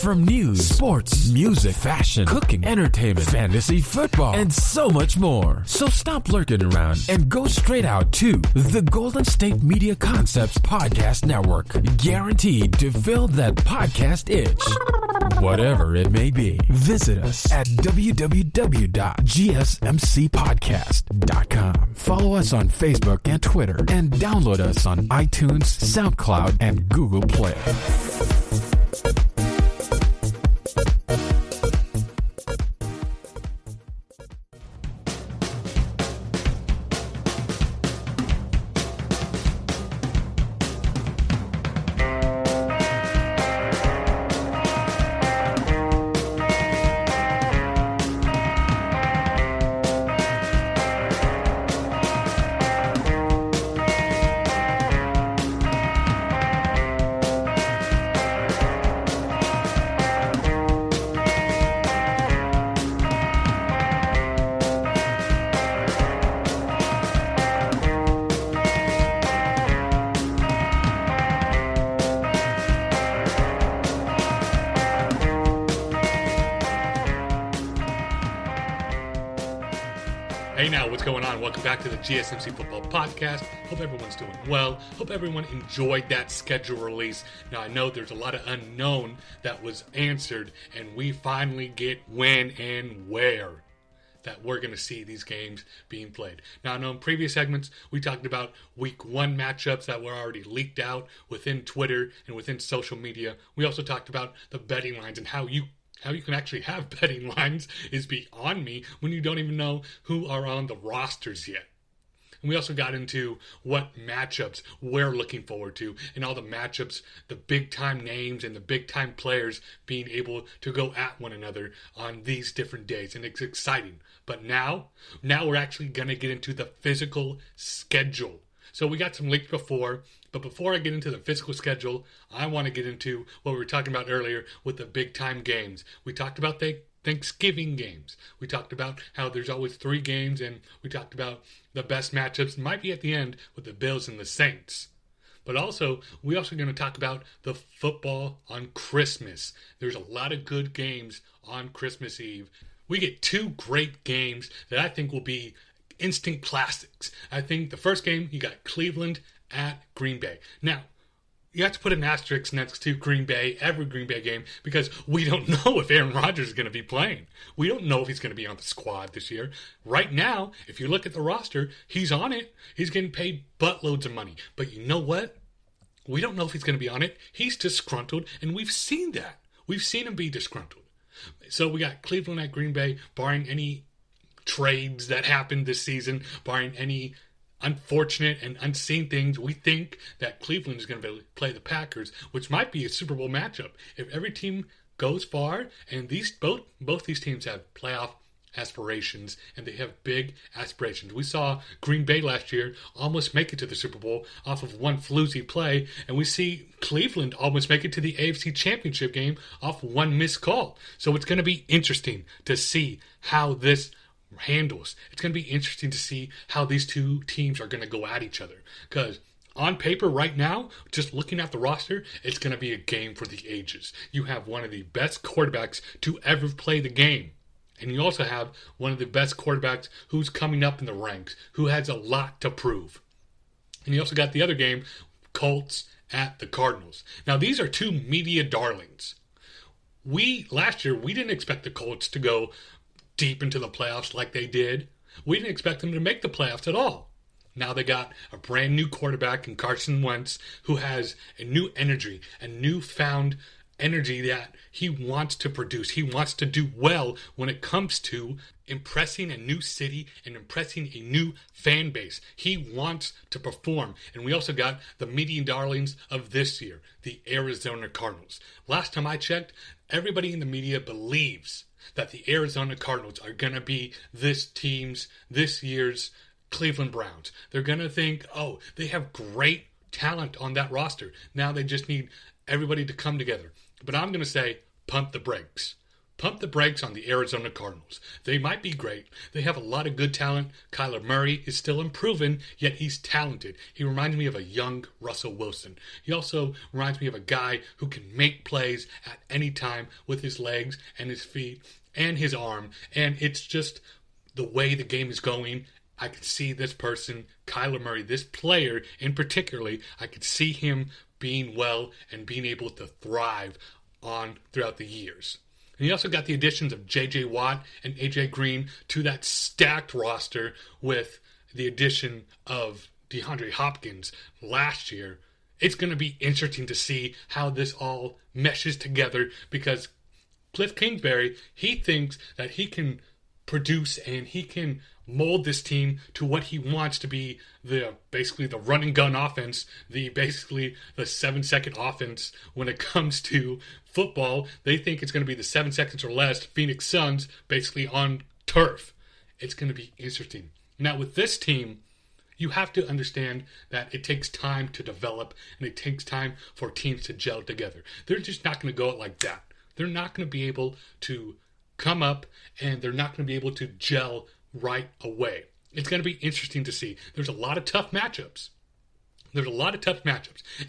From news, sports, music, fashion, cooking, entertainment, fantasy, football, and so much more. So stop lurking around and go straight out to the Golden State Media Concepts Podcast Network. Guaranteed to fill that podcast itch. Whatever it may be. Visit us at www.gsmcpodcast.com. Follow us on Facebook and Twitter, and download us on iTunes, SoundCloud, and Google Play. what's going on? Welcome back to the GSMC Football Podcast. Hope everyone's doing well. Hope everyone enjoyed that schedule release. Now, I know there's a lot of unknown that was answered, and we finally get when and where that we're going to see these games being played. Now, I know in previous segments, we talked about week one matchups that were already leaked out within Twitter and within social media. We also talked about the betting lines and how you can actually have betting lines is beyond me when you don't even know who are on the rosters yet. And we also got into what matchups we're looking forward to and all the matchups, the big-time names and the big-time players being able to go at one another on these different days. And it's exciting. But now we're actually going to get into the physical schedule. So we got some leaks before, but before I get into the physical schedule, I want to get into what we were talking about earlier with the big-time games. We talked about the Thanksgiving games. We talked about how there's always 3 games, and we talked about the best matchups might be at the end with the Bills and the Saints. But also, we're also going to talk about the football on Christmas. There's a lot of good games on Christmas Eve. We get 2 great games that I think will be instant classics. I think the first game, you got Cleveland at Green Bay. Now, you have to put an asterisk next to Green Bay, every Green Bay game, because we don't know if Aaron Rodgers is going to be playing. We don't know if he's going to be on the squad this year. Right now, if you look at the roster, he's on it. He's getting paid buttloads of money. But you know what? We don't know if he's going to be on it. He's disgruntled, and we've seen that. We've seen him be disgruntled. So we got Cleveland at Green Bay, barring any trades that happened this season, barring any unfortunate and unseen things. We think that Cleveland is going to play the Packers, which might be a Super Bowl matchup. If every team goes far, and both these teams have playoff aspirations, and they have big aspirations. We saw Green Bay last year almost make it to the Super Bowl off of one floozy play, and we see Cleveland almost make it to the AFC Championship game off one missed call. So it's going to be interesting to see how this handles. It's going to be interesting to see how these 2 teams are going to go at each other. Because on paper right now, just looking at the roster, it's going to be a game for the ages. You have one of the best quarterbacks to ever play the game. And you also have one of the best quarterbacks who's coming up in the ranks, who has a lot to prove. And you also got the other game, Colts at the Cardinals. Now, these are 2 media darlings. Last year, we didn't expect the Colts to go deep into the playoffs like they did. We didn't expect them to make the playoffs at all. Now they got a brand new quarterback in Carson Wentz who has a new energy, a newfound energy that he wants to produce. He wants to do well when it comes to impressing a new city and impressing a new fan base. He wants to perform. And we also got the media darlings of this year, the Arizona Cardinals. Last time I checked, everybody in the media believes that the Arizona Cardinals are going to be this year's Cleveland Browns. They're going to think, oh, they have great talent on that roster. Now they just need everybody to come together. But I'm going to say, pump the brakes. Pump the brakes on the Arizona Cardinals. They might be great. They have a lot of good talent. Kyler Murray is still improving, yet he's talented. He reminds me of a young Russell Wilson. He also reminds me of a guy who can make plays at any time with his legs and his feet and his arm. And it's just the way the game is going. I could see this person, Kyler Murray, this player in particularly, I could see him being well and being able to thrive on throughout the years. And he also got the additions of J.J. Watt and A.J. Green to that stacked roster with the addition of DeAndre Hopkins last year. It's going to be interesting to see how this all meshes together because Cliff Kingsbury, he thinks that he can produce and he can mold this team to what he wants to be, basically the run and gun offense, the 7-second offense when it comes to football. They think it's going to be the 7 seconds or less Phoenix Suns basically on turf. It's going to be interesting. Now with this team, you have to understand that it takes time to develop and it takes time for teams to gel together. They're just not going to go out like that. They're not going to be able to come up and they're not going to be able to gel right away. It's going to be interesting to see. There's a lot of tough matchups.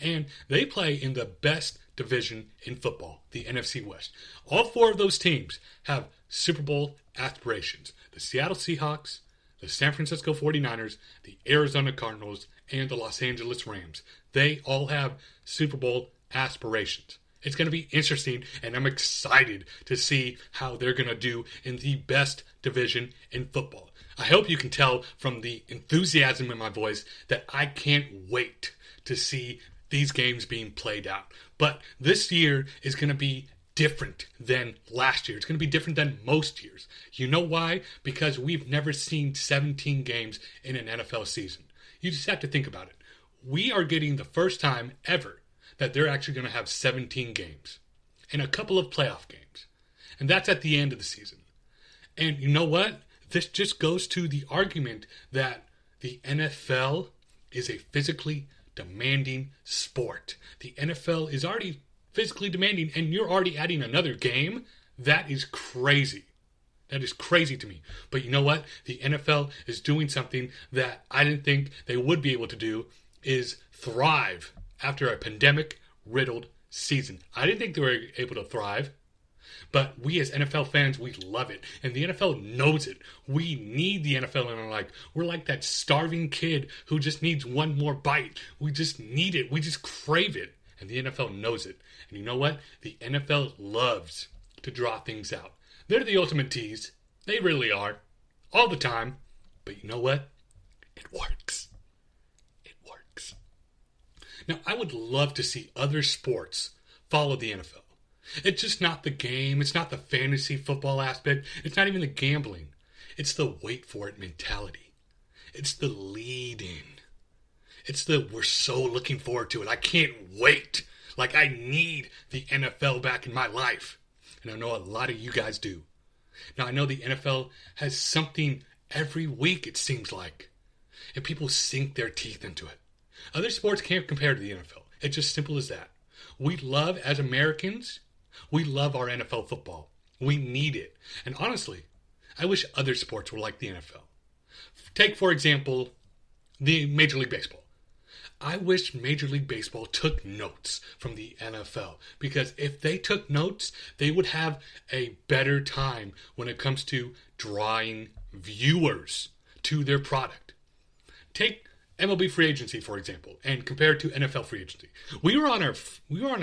And they play in the best division in football, the NFC West. All 4 of those teams have Super Bowl aspirations. The Seattle Seahawks, the San Francisco 49ers, the Arizona Cardinals, and the Los Angeles Rams. They all have Super Bowl aspirations. It's going to be interesting, and I'm excited to see how they're going to do in the best division in football. I hope you can tell from the enthusiasm in my voice that I can't wait to see these games being played out. But this year is going to be different than last year. It's going to be different than most years. You know why? Because we've never seen 17 games in an NFL season. You just have to think about it. We are getting the first time ever that they're actually going to have 17 games and a couple of playoff games. And that's at the end of the season. And you know what? This just goes to the argument that the NFL is a physically demanding sport. The NFL is already physically demanding, and you're already adding another game. That is crazy. That is crazy to me. But you know what? The NFL is doing something that I didn't think they would be able to do, is thrive after a pandemic-riddled season. I didn't think they were able to thrive, but we as NFL fans, we love it. And the NFL knows it. We need the NFL in our life. We're like that starving kid who just needs one more bite. We just need it. We just crave it. And the NFL knows it. And you know what? The NFL loves to draw things out. They're the ultimate tease. They really are. All the time. But you know what? It works. It works. Now, I would love to see other sports follow the NFL. It's just not the game. It's not the fantasy football aspect. It's not even the gambling. It's the wait for it mentality. It's the lead in. It's the we're so looking forward to it. I can't wait. Like I need the NFL back in my life. And I know a lot of you guys do. Now I know the NFL has something every week, it seems like. And people sink their teeth into it. Other sports can't compare to the NFL. It's just simple as that. We love, as Americans, we love our NFL football. We need it. And honestly, I wish other sports were like the NFL. Take, for example, the Major League Baseball. I wish Major League Baseball took notes from the NFL, because if they took notes, they would have a better time when it comes to drawing viewers to their product. Take MLB free agency, for example, and compare it to NFL free agency. We were on our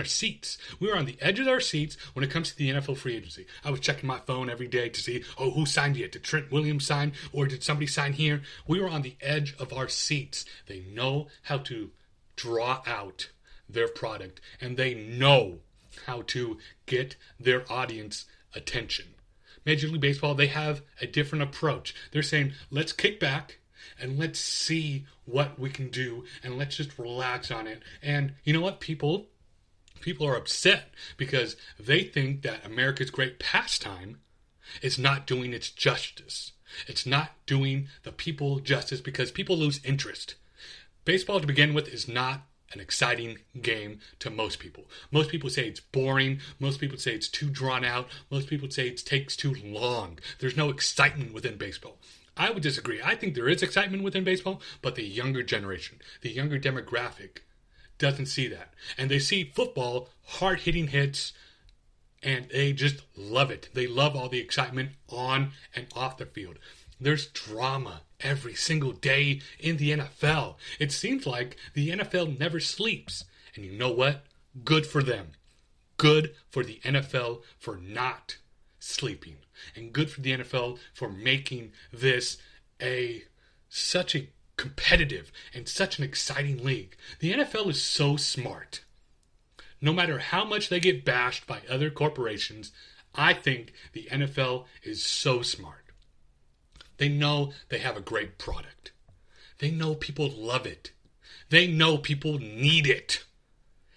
seats. We were on the edge of our seats when it comes to the NFL free agency. I was checking my phone every day to see, who signed yet? Did Trent Williams sign, or did somebody sign here? We were on the edge of our seats. They know how to draw out their product, and they know how to get their audience attention. Major League Baseball, they have a different approach. They're saying, let's kick back and let's see what we can do, and let's just relax on it. And you know what? People are upset because they think that America's great pastime is not doing its justice. It's not doing the people justice because people lose interest. Baseball, to begin with, is not an exciting game to most people. Most people say it's boring. Most people say it's too drawn out. Most people say it takes too long. There's no excitement within baseball. I would disagree. I think there is excitement within baseball, but the younger generation, the younger demographic, doesn't see that. And they see football, hard-hitting hits, and they just love it. They love all the excitement on and off the field. There's drama every single day in the NFL. It seems like the NFL never sleeps. And you know what? Good for them. Good for the NFL for not sleeping. And good for the NFL for making this such a competitive and such an exciting league. The NFL is so smart. No matter how much they get bashed by other corporations, I think the NFL is so smart. They know they have a great product. They know people love it. They know people need it.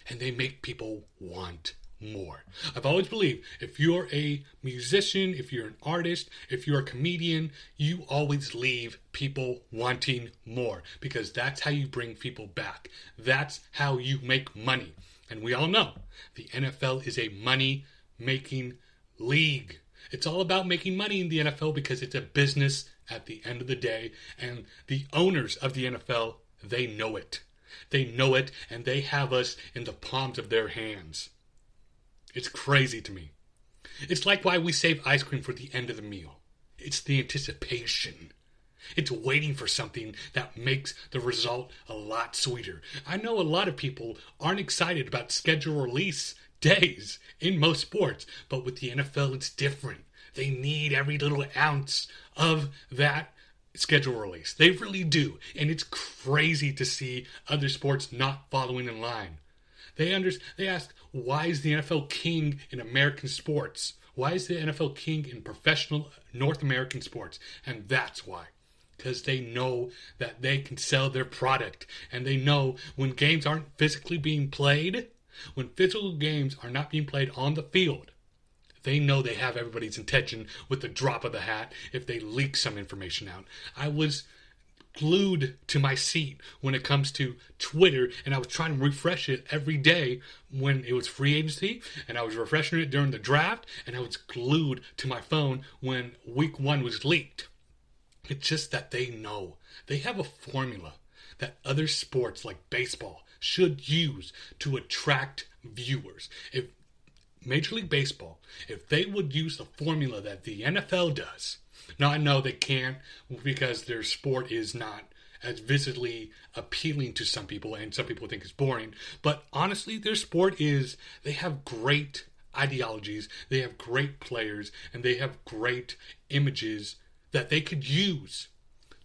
And they make people want more. I've always believed if you're a musician, if you're an artist, if you're a comedian, you always leave people wanting more, because that's how you bring people back. That's how you make money. And we all know the NFL is a money-making league. It's all about making money in the NFL because it's a business at the end of the day. And the owners of the NFL, they know it. They know it, and they have us in the palms of their hands. It's crazy to me. It's like why we save ice cream for the end of the meal. It's the anticipation. It's waiting for something that makes the result a lot sweeter. I know a lot of people aren't excited about schedule release days in most sports, but with the NFL, it's different. They need every little ounce of that schedule release. They really do. And it's crazy to see other sports not following in line. They ask, why is the NFL king in American sports? Why is the NFL king in professional North American sports? And that's why. Because they know that they can sell their product. And they know when games aren't physically being played, when physical games are not being played on the field, they know they have everybody's attention with the drop of the hat if they leak some information out. I was glued to my seat when it comes to Twitter, and I was trying to refresh it every day when it was free agency, and I was refreshing it during the draft, and I was glued to my phone when week 1 was leaked. It's just that they know. They have a formula that other sports like baseball should use to attract viewers. If Major League Baseball, if they would use the formula that the NFL does, now I know they can't because their sport is not as visibly appealing to some people and some people think it's boring, but honestly their sport is, they have great ideologies, they have great players, and they have great images that they could use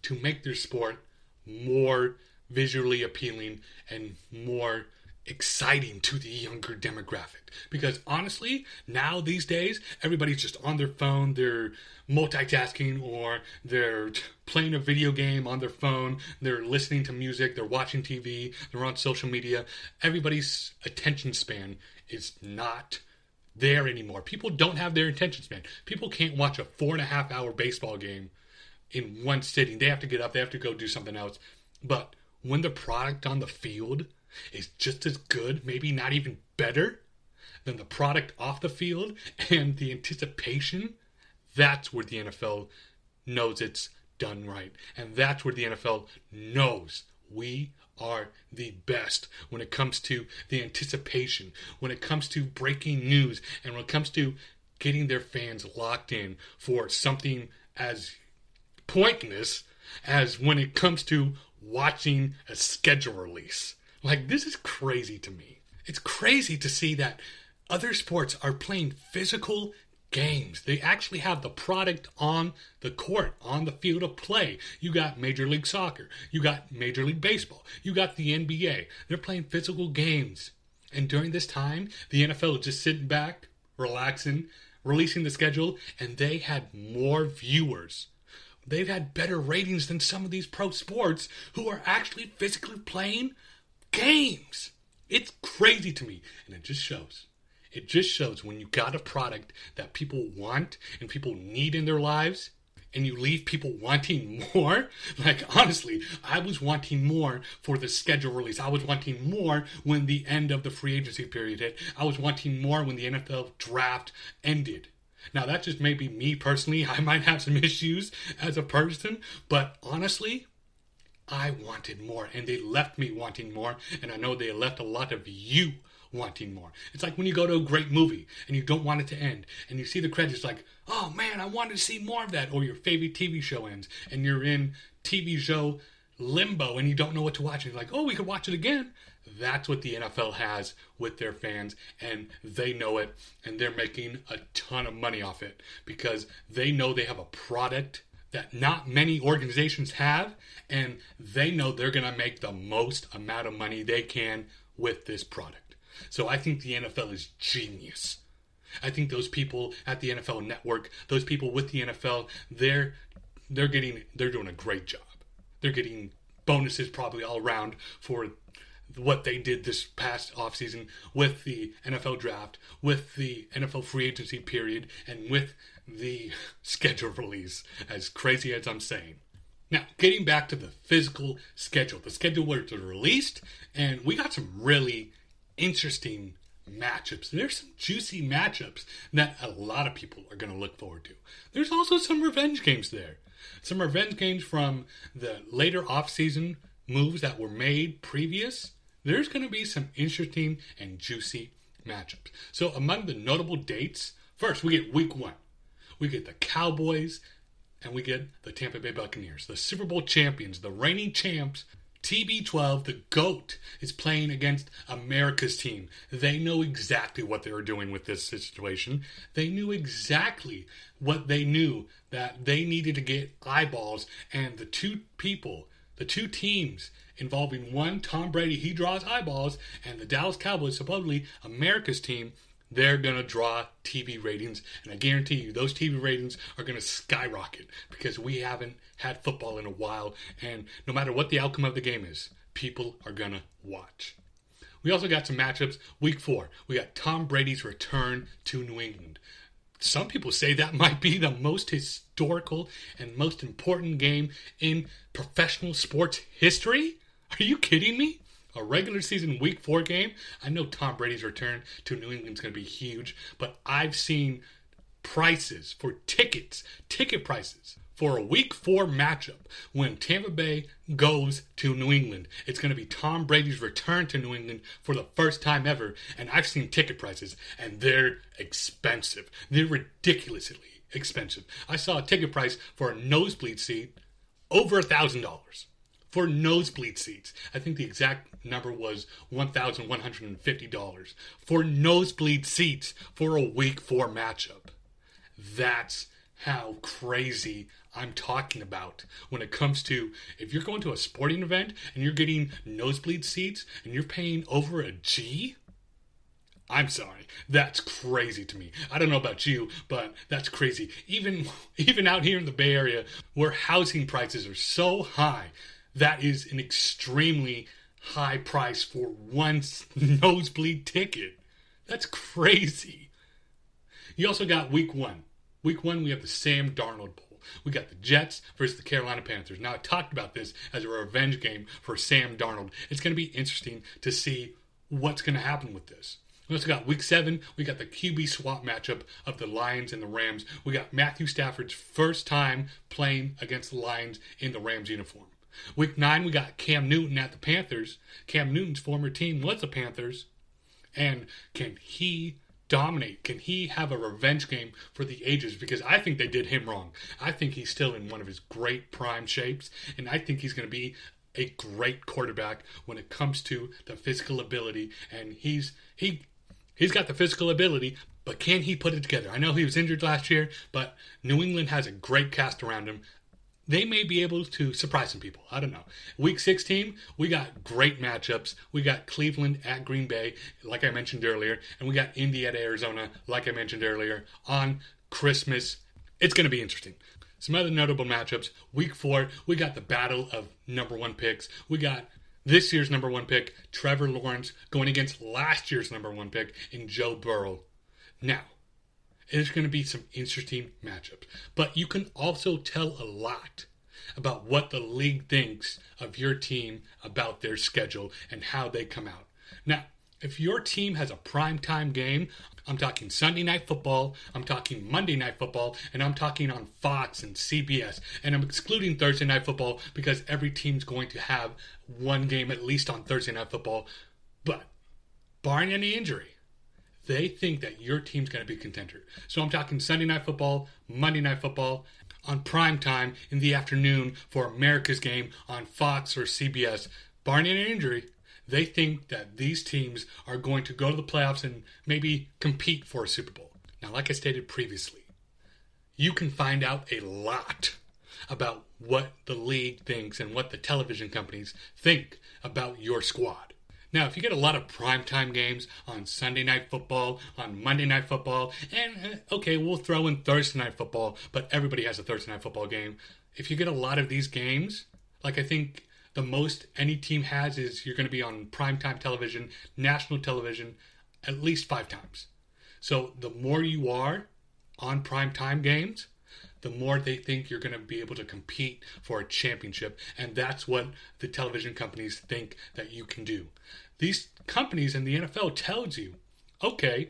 to make their sport more visually appealing and more exciting to the younger demographic. Because honestly, now these days, everybody's just on their phone, they're multitasking, or they're playing a video game on their phone, they're listening to music, they're watching TV, they're on social media. Everybody's attention span is not there anymore. People don't have their attention span. People can't watch a 4.5-hour baseball game in one sitting. They have to get up, they have to go do something else. But when the product on the field is just as good, maybe not even better than the product off the field, and the anticipation, that's where the NFL knows it's done right. And that's where the NFL knows we are the best when it comes to the anticipation, when it comes to breaking news, and when it comes to getting their fans locked in for something as pointless as when it comes to watching a schedule release. Like, this is crazy to me. It's crazy to see that other sports are playing physical games. They actually have the product on the court, on the field of play. You got Major League Soccer. You got Major League Baseball. You got the NBA. They're playing physical games. And during this time, the NFL is just sitting back, relaxing, releasing the schedule, and they had more viewers. They've had better ratings than some of these pro sports who are actually physically playing games. It's crazy to me. And it just shows. It just shows when you got a product that people want and people need in their lives, and you leave people wanting more. Like, honestly, I was wanting more for the schedule release. I was wanting more when the end of the free agency period hit. I was wanting more when the NFL draft ended. Now, that's just maybe me personally. I might have some issues as a person, but honestly, I wanted more, and they left me wanting more, and I know they left a lot of you wanting more. It's like when you go to a great movie, and you don't want it to end, and you see the credits like, oh man, I wanted to see more of that, or your favorite TV show ends, and you're in TV show limbo, and you don't know what to watch, and you're like, oh, we could watch it again. That's what the NFL has with their fans, and they know it, and they're making a ton of money off it, because they know they have a product that not many organizations have, and they know they're going to make the most amount of money they can with this product. So I think the NFL is genius. I think those people at the NFL Network, those people with the NFL, they're doing a great job. They're getting bonuses probably all around for what they did this past offseason with the NFL draft, with the NFL free agency period, and with the schedule release, as crazy as I'm saying. Now, getting back to the physical schedule. The schedule was released, and we got some really interesting matchups. There's some juicy matchups that a lot of people are going to look forward to. There's also some revenge games there. Some revenge games from the later offseason moves that were made previous. There's going to be some interesting and juicy matchups. So among the notable dates, first we get week 1. We get the Cowboys and we get the Tampa Bay Buccaneers, the Super Bowl champions, the reigning champs. TB12, the GOAT, is playing against America's team. They know exactly what they were doing with this situation. They knew exactly what they knew, that they needed to get eyeballs, and the two teams involving one, Tom Brady, he draws eyeballs, and the Dallas Cowboys, supposedly America's team, they're going to draw TV ratings, and I guarantee you those TV ratings are going to skyrocket because we haven't had football in a while, and no matter what the outcome of the game is, people are going to watch. We also got some matchups. Week 4, we got Tom Brady's return to New England. Some people say that might be the most historical and most important game in professional sports history. Are you kidding me? A regular season Week 4 game? I know Tom Brady's return to New England is going to be huge, but I've seen prices for ticket prices for a Week 4 matchup when Tampa Bay goes to New England. It's going to be Tom Brady's return to New England for the first time ever, and I've seen ticket prices, and they're expensive. They're ridiculously expensive. I saw a ticket price for a nosebleed seat over $1,000. For nosebleed seats. I think the exact number was $1,150 for nosebleed seats for a Week 4 matchup. That's how crazy I'm talking about when it comes to, if you're going to a sporting event and you're getting nosebleed seats and you're paying over a G, I'm sorry, that's crazy to me. I don't know about you, but that's crazy. Even out here in the Bay Area where housing prices are so high, that is an extremely high price for one nosebleed ticket. That's crazy. You also got Week 1. Week 1, we have the Sam Darnold Bowl. We got the Jets versus the Carolina Panthers. Now, I talked about this as a revenge game for Sam Darnold. It's going to be interesting to see what's going to happen with this. We also got Week 7. We got the QB swap matchup of the Lions and the Rams. We got Matthew Stafford's first time playing against the Lions in the Rams uniform. Week 9, we got Cam Newton at the Panthers. Cam Newton's former team was the Panthers. And can he dominate? Can he have a revenge game for the ages? Because I think they did him wrong. I think he's still in one of his great prime shapes. And I think he's going to be a great quarterback when it comes to the physical ability. And he's got the physical ability, but can he put it together? I know he was injured last year, but New England has a great cast around him. They may be able to surprise some people. I don't know. Week 16, we got great matchups. We got Cleveland at Green Bay, like I mentioned earlier. And we got Indy at Arizona, like I mentioned earlier, on Christmas. It's going to be interesting. Some other notable matchups. Week 4, we got the battle of number 1 picks. We got this year's number 1 pick, Trevor Lawrence, going against last year's number 1 pick in Joe Burrow. Now, there's going to be some interesting matchups. But you can also tell a lot about what the league thinks of your team, about their schedule, and how they come out. Now, if your team has a primetime game, I'm talking Sunday Night Football, I'm talking Monday Night Football, and I'm talking on Fox and CBS. And I'm excluding Thursday Night Football because every team's going to have one game at least on Thursday Night Football. But, barring any injury, they think that your team's going to be a contender. So I'm talking Sunday Night Football, Monday Night Football, on prime time in the afternoon for America's game on Fox or CBS. Barring any injury, they think that these teams are going to go to the playoffs and maybe compete for a Super Bowl. Now, like I stated previously, you can find out a lot about what the league thinks and what the television companies think about your squad. Now, if you get a lot of primetime games on Sunday Night Football, on Monday Night Football, and okay, we'll throw in Thursday Night Football, but everybody has a Thursday Night Football game. If you get a lot of these games, like I think the most any team has is you're going to be on primetime television, national television, at least 5 times. So the more you are on primetime games, the more they think you're going to be able to compete for a championship. And that's what the television companies think that you can do. These companies in the NFL tells you, okay,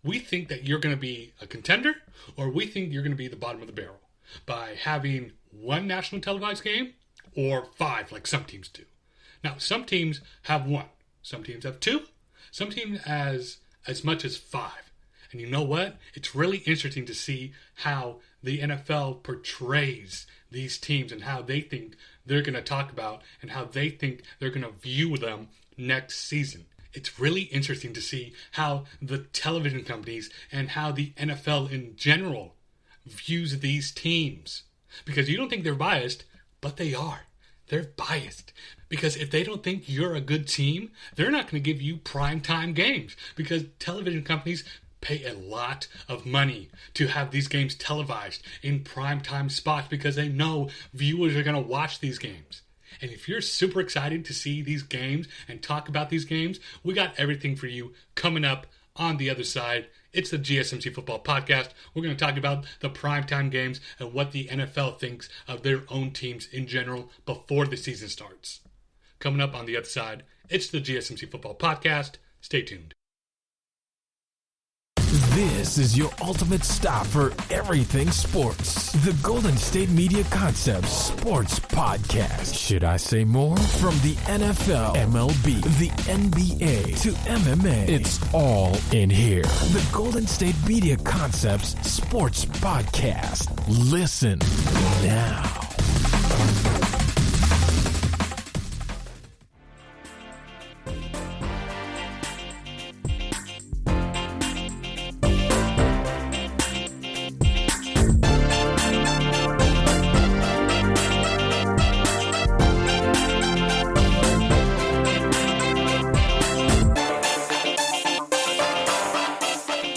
we think that you're going to be a contender, or we think you're going to be the bottom of the barrel by having 1 national televised game or 5 like some teams do. Now, some teams have 1. Some teams have 2. Some teams as much as 5. And you know what? It's really interesting to see how the NFL portrays these teams and how they think they're going to talk about and how they think they're going to view them next season. It's really interesting to see how the television companies and how the NFL in general views these teams. Because you don't think they're biased, but they are. They're biased. Because if they don't think you're a good team, they're not going to give you primetime games. Because television companies pay a lot of money to have these games televised in primetime spots because they know viewers are going to watch these games. And if you're super excited to see these games and talk about these games, we got everything for you coming up on the other side. It's the GSMC Football Podcast. We're going to talk about the primetime games and what the NFL thinks of their own teams in general before the season starts. Coming up on the other side, it's the GSMC Football Podcast. Stay tuned. This is your ultimate stop for everything sports. The Golden State Media Concepts Sports Podcast. Should I say more? From the NFL, MLB, the NBA to MMA, it's all in here. The Golden State Media Concepts Sports Podcast. Listen now.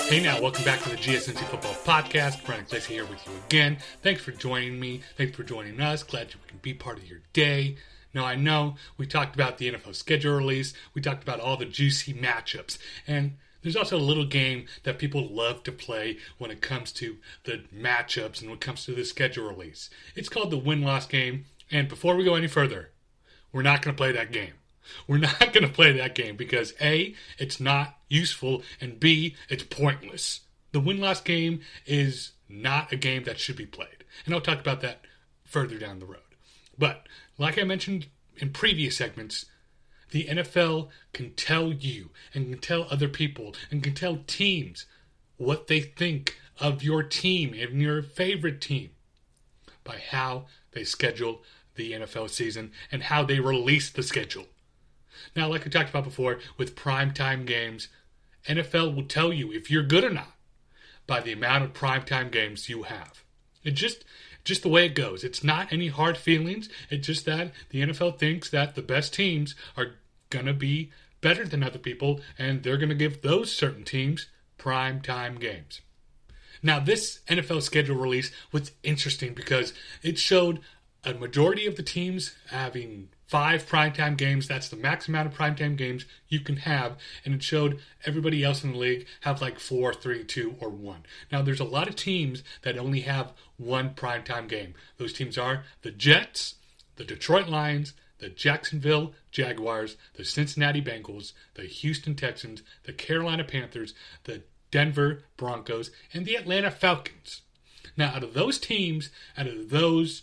Hey now, welcome back to the GSMC Football Podcast. Bryan here with you again. Thanks for joining me. Thanks for joining us. Glad you can be part of your day. Now, I know we talked about the NFL schedule release. We talked about all the juicy matchups. And there's also a little game that people love to play when it comes to the matchups and when it comes to the schedule release. It's called the win-loss game. And before we go any further, we're not going to play that game. We're not going to play that game because A, it's not useful, and B, it's pointless. The win-loss game is not a game that should be played. And I'll talk about that further down the road. But like I mentioned in previous segments, the NFL can tell you and can tell other people and can tell teams what they think of your team and your favorite team by how they schedule the NFL season and how they release the schedule. Now, like I talked about before, with primetime games, NFL will tell you if you're good or not by the amount of primetime games you have. It's just the way it goes. It's not any hard feelings. It's just that the NFL thinks that the best teams are going to be better than other people, and they're going to give those certain teams primetime games. Now, this NFL schedule release was interesting because it showed a majority of the teams having 5 primetime games. That's the max amount of primetime games you can have. And it showed everybody else in the league have like 4, 3, 2, or 1. Now, there's a lot of teams that only have 1 primetime game. Those teams are the Jets, the Detroit Lions, the Jacksonville Jaguars, the Cincinnati Bengals, the Houston Texans, the Carolina Panthers, the Denver Broncos, and the Atlanta Falcons. Now, out of those teams, out of those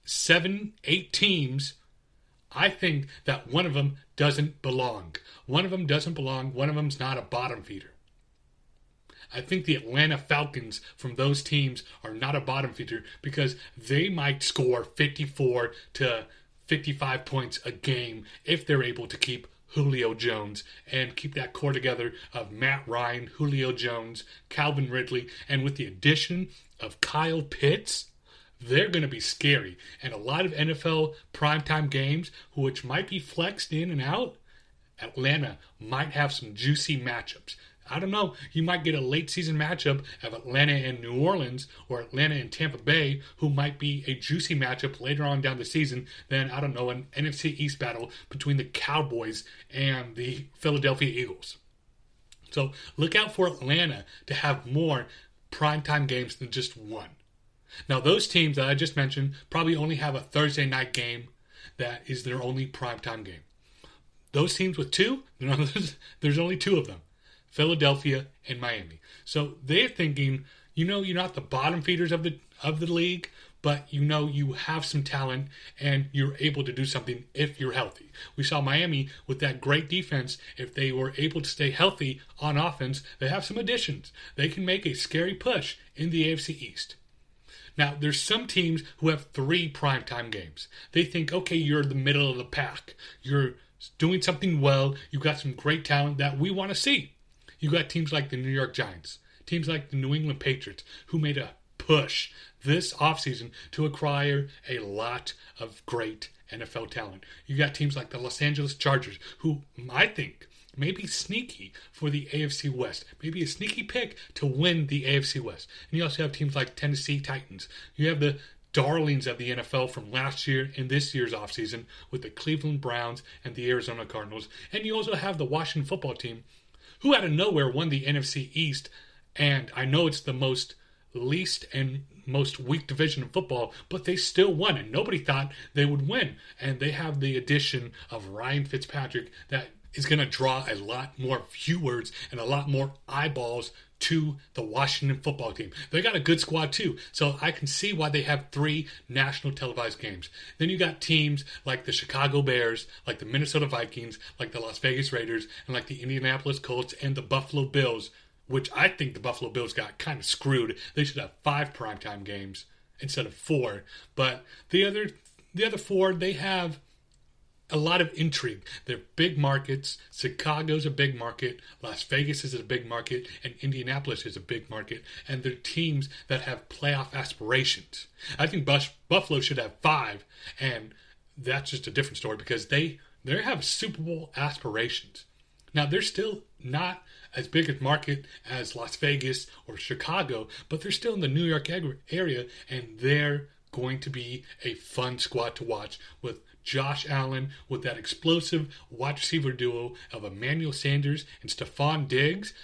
7, 8 teams, I think that one of them doesn't belong. One of them doesn't belong. One of them's not a bottom feeder. I think the Atlanta Falcons from those teams are not a bottom feeder because they might score 54 to 55 points a game if they're able to keep Julio Jones and keep that core together of Matt Ryan, Julio Jones, Calvin Ridley, and with the addition of Kyle Pitts, they're going to be scary. And a lot of NFL primetime games, which might be flexed in and out, Atlanta might have some juicy matchups. I don't know. You might get a late season matchup of Atlanta and New Orleans or Atlanta and Tampa Bay, who might be a juicy matchup later on down the season than, I don't know, an NFC East battle between the Cowboys and the Philadelphia Eagles. So look out for Atlanta to have more primetime games than just one. Now, those teams that I just mentioned probably only have a Thursday night game that is their only primetime game. Those teams with 2, there's only 2 of them, Philadelphia and Miami. So they're thinking, you're not the bottom feeders of the league, but you know you have some talent and you're able to do something if you're healthy. We saw Miami with that great defense. If they were able to stay healthy on offense, they have some additions. They can make a scary push in the AFC East. Now, there's some teams who have 3 primetime games. They think, okay, you're the middle of the pack. You're doing something well. You've got some great talent that we want to see. You got teams like the New York Giants, teams like the New England Patriots, who made a push this offseason to acquire a lot of great NFL talent. You got teams like the Los Angeles Chargers, who I think may be sneaky for the AFC West, maybe a sneaky pick to win the AFC West. And you also have teams like Tennessee Titans. You have the darlings of the NFL from last year and this year's offseason with the Cleveland Browns and the Arizona Cardinals. And you also have the Washington football team, who out of nowhere won the NFC East. And I know it's the most least and most weak division of football, but they still won, and nobody thought they would win. And they have the addition of Ryan Fitzpatrick that is going to draw a lot more viewers and a lot more eyeballs to the Washington football team. They got a good squad too, so I can see why they have 3 national televised games. Then you got teams like the Chicago Bears, like the Minnesota Vikings, like the Las Vegas Raiders, and like the Indianapolis Colts and the Buffalo Bills, which I think the Buffalo Bills got kind of screwed. They should have 5 primetime games instead of 4. But the other 4, they have a lot of intrigue. They're big markets. Chicago's a big market. Las Vegas is a big market. And Indianapolis is a big market. And they're teams that have playoff aspirations. I think Buffalo should have 5. And that's just a different story because they have Super Bowl aspirations. Now, they're still not as big a market as Las Vegas or Chicago, but they're still in the New York area, and they're going to be a fun squad to watch with Josh Allen, with that explosive wide receiver duo of Emmanuel Sanders and Stephon Diggs.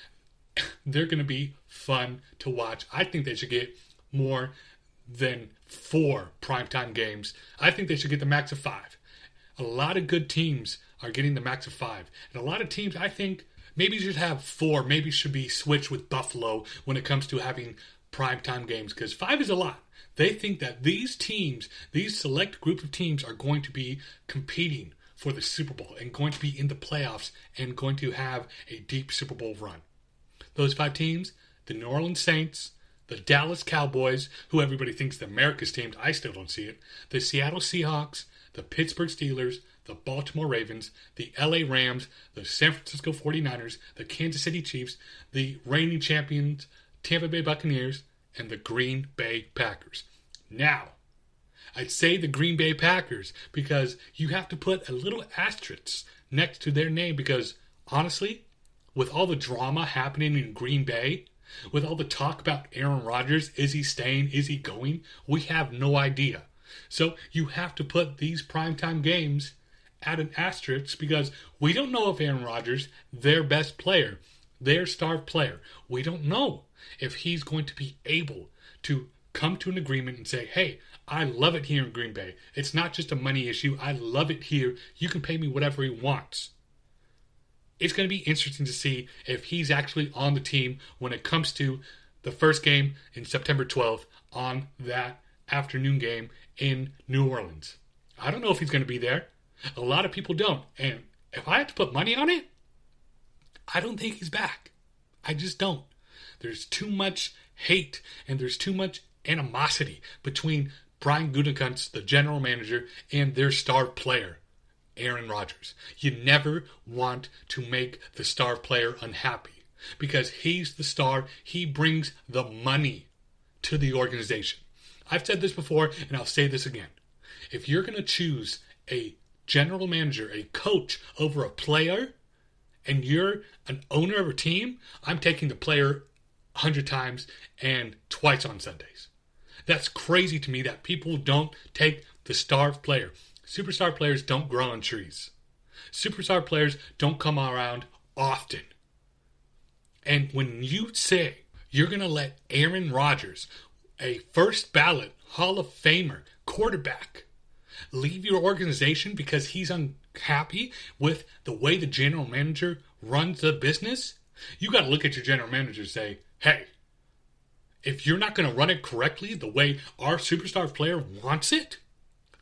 They're going to be fun to watch. I think they should get more than 4 primetime games. I think they should get the max of 5. A lot of good teams are getting the max of 5. And a lot of teams, I think, maybe should have 4. Maybe should be switched with Buffalo when it comes to having primetime games, because 5 is a lot. They think that these teams, these select group of teams, are going to be competing for the Super Bowl and going to be in the playoffs and going to have a deep Super Bowl run. Those 5 teams, the New Orleans Saints, the Dallas Cowboys, who everybody thinks the America's team, I still don't see it, the Seattle Seahawks, the Pittsburgh Steelers, the Baltimore Ravens, the LA Rams, the San Francisco 49ers, the Kansas City Chiefs, the reigning champions, Tampa Bay Buccaneers, and the Green Bay Packers. Now, I'd say the Green Bay Packers because you have to put a little asterisk next to their name because, honestly, with all the drama happening in Green Bay, with all the talk about Aaron Rodgers, is he staying, is he going, we have no idea. So you have to put these primetime games at an asterisk because we don't know if Aaron Rodgers, their best player, their star player, we don't know if he's going to be able to come to an agreement and say, hey, I love it here in Green Bay. It's not just a money issue. I love it here. You can pay me whatever he wants. It's going to be interesting to see if he's actually on the team when it comes to the first game in September 12th on that afternoon game in New Orleans. I don't know if he's going to be there. A lot of people don't. And if I had to put money on it, I don't think he's back. I just don't. There's too much hate and there's too much animosity between Brian Gutekunst, the general manager, and their star player, Aaron Rodgers. You never want to make the star player unhappy because he's the star. He brings the money to the organization. I've said this before and I'll say this again. If you're going to choose a general manager, a coach over a player, and you're an owner of a team, I'm taking the player 100 times and twice on Sundays. That's crazy to me that people don't take the star player. Superstar players don't grow on trees. Superstar players don't come around often. And when you say you're going to let Aaron Rodgers, a first ballot Hall of Famer quarterback, leave your organization because he's unhappy with the way the general manager runs the business, you got to look at your general manager and say, hey, If you're not going to run it correctly the way our superstar player wants it,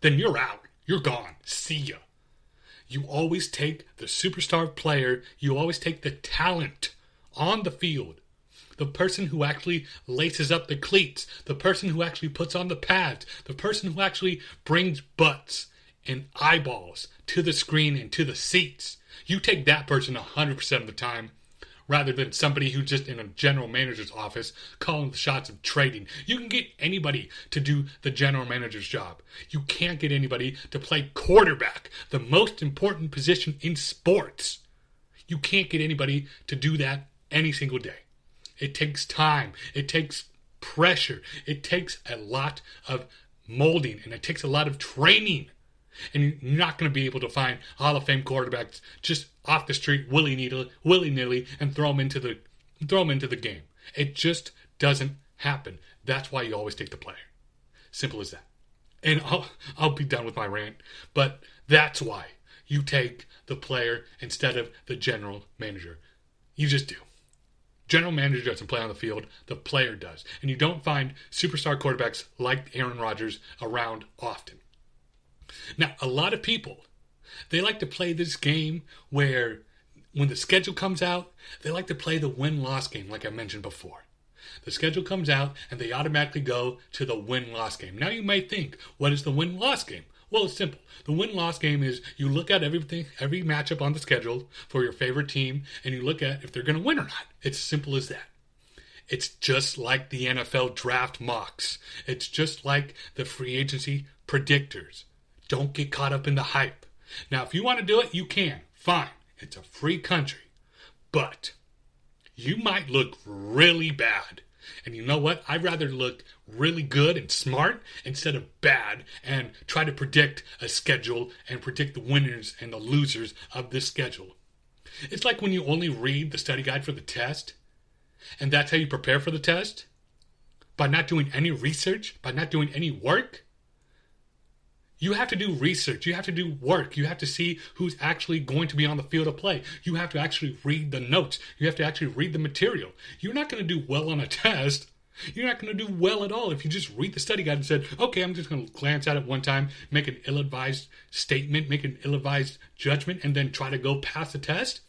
then you're out. You're gone. See ya. You always take the superstar player, you always take the talent on the field. The person who actually laces up the cleats, the person who actually puts on the pads, the person who actually brings butts and eyeballs to the screen and to the seats. You take that person 100% of the time, rather than somebody who's just in a general manager's office calling the shots of trading. You can get anybody to do the general manager's job. You can't get anybody to play quarterback, the most important position in sports. You can't get anybody to do that any single day. It takes time. It takes pressure. It takes a lot of molding, and it takes a lot of training. And you're not going to be able to find Hall of Fame quarterbacks just off the street willy-nilly and throw them into the game. It just doesn't happen. That's why you always take the player. Simple as that. And I'll be done with my rant. But that's why you take the player instead of the general manager. You just do. General manager doesn't play on the field. The player does. And you don't find superstar quarterbacks like Aaron Rodgers around often. Now, a lot of people, they like to play this game where when the schedule comes out, they like to play the win-loss game like I mentioned before. The schedule comes out and they automatically go to the win-loss game. Now you might think, what is the win-loss game? Well, it's simple. The win-loss game is you look at every matchup on the schedule for your favorite team and you look at if they're going to win or not. It's as simple as that. It's just like the NFL draft mocks. It's just like the free agency predictors. Don't get caught up in the hype. Now, if you want to do it, you can. Fine. It's a free country. But you might look really bad. And you know what? I'd rather look really good and smart instead of bad and try to predict a schedule and predict the winners and the losers of this schedule. It's like when you only read the study guide for the test, and that's how you prepare for the test, by not doing any research, by not doing any work. You have to do research. You have to do work. You have to see who's actually going to be on the field of play. You have to actually read the notes. You have to actually read the material. You're not going to do well on a test. You're not going to do well at all if you just read the study guide and said, okay, I'm just going to glance at it one time, make an ill-advised statement, make an ill-advised judgment, and then try to go past the test.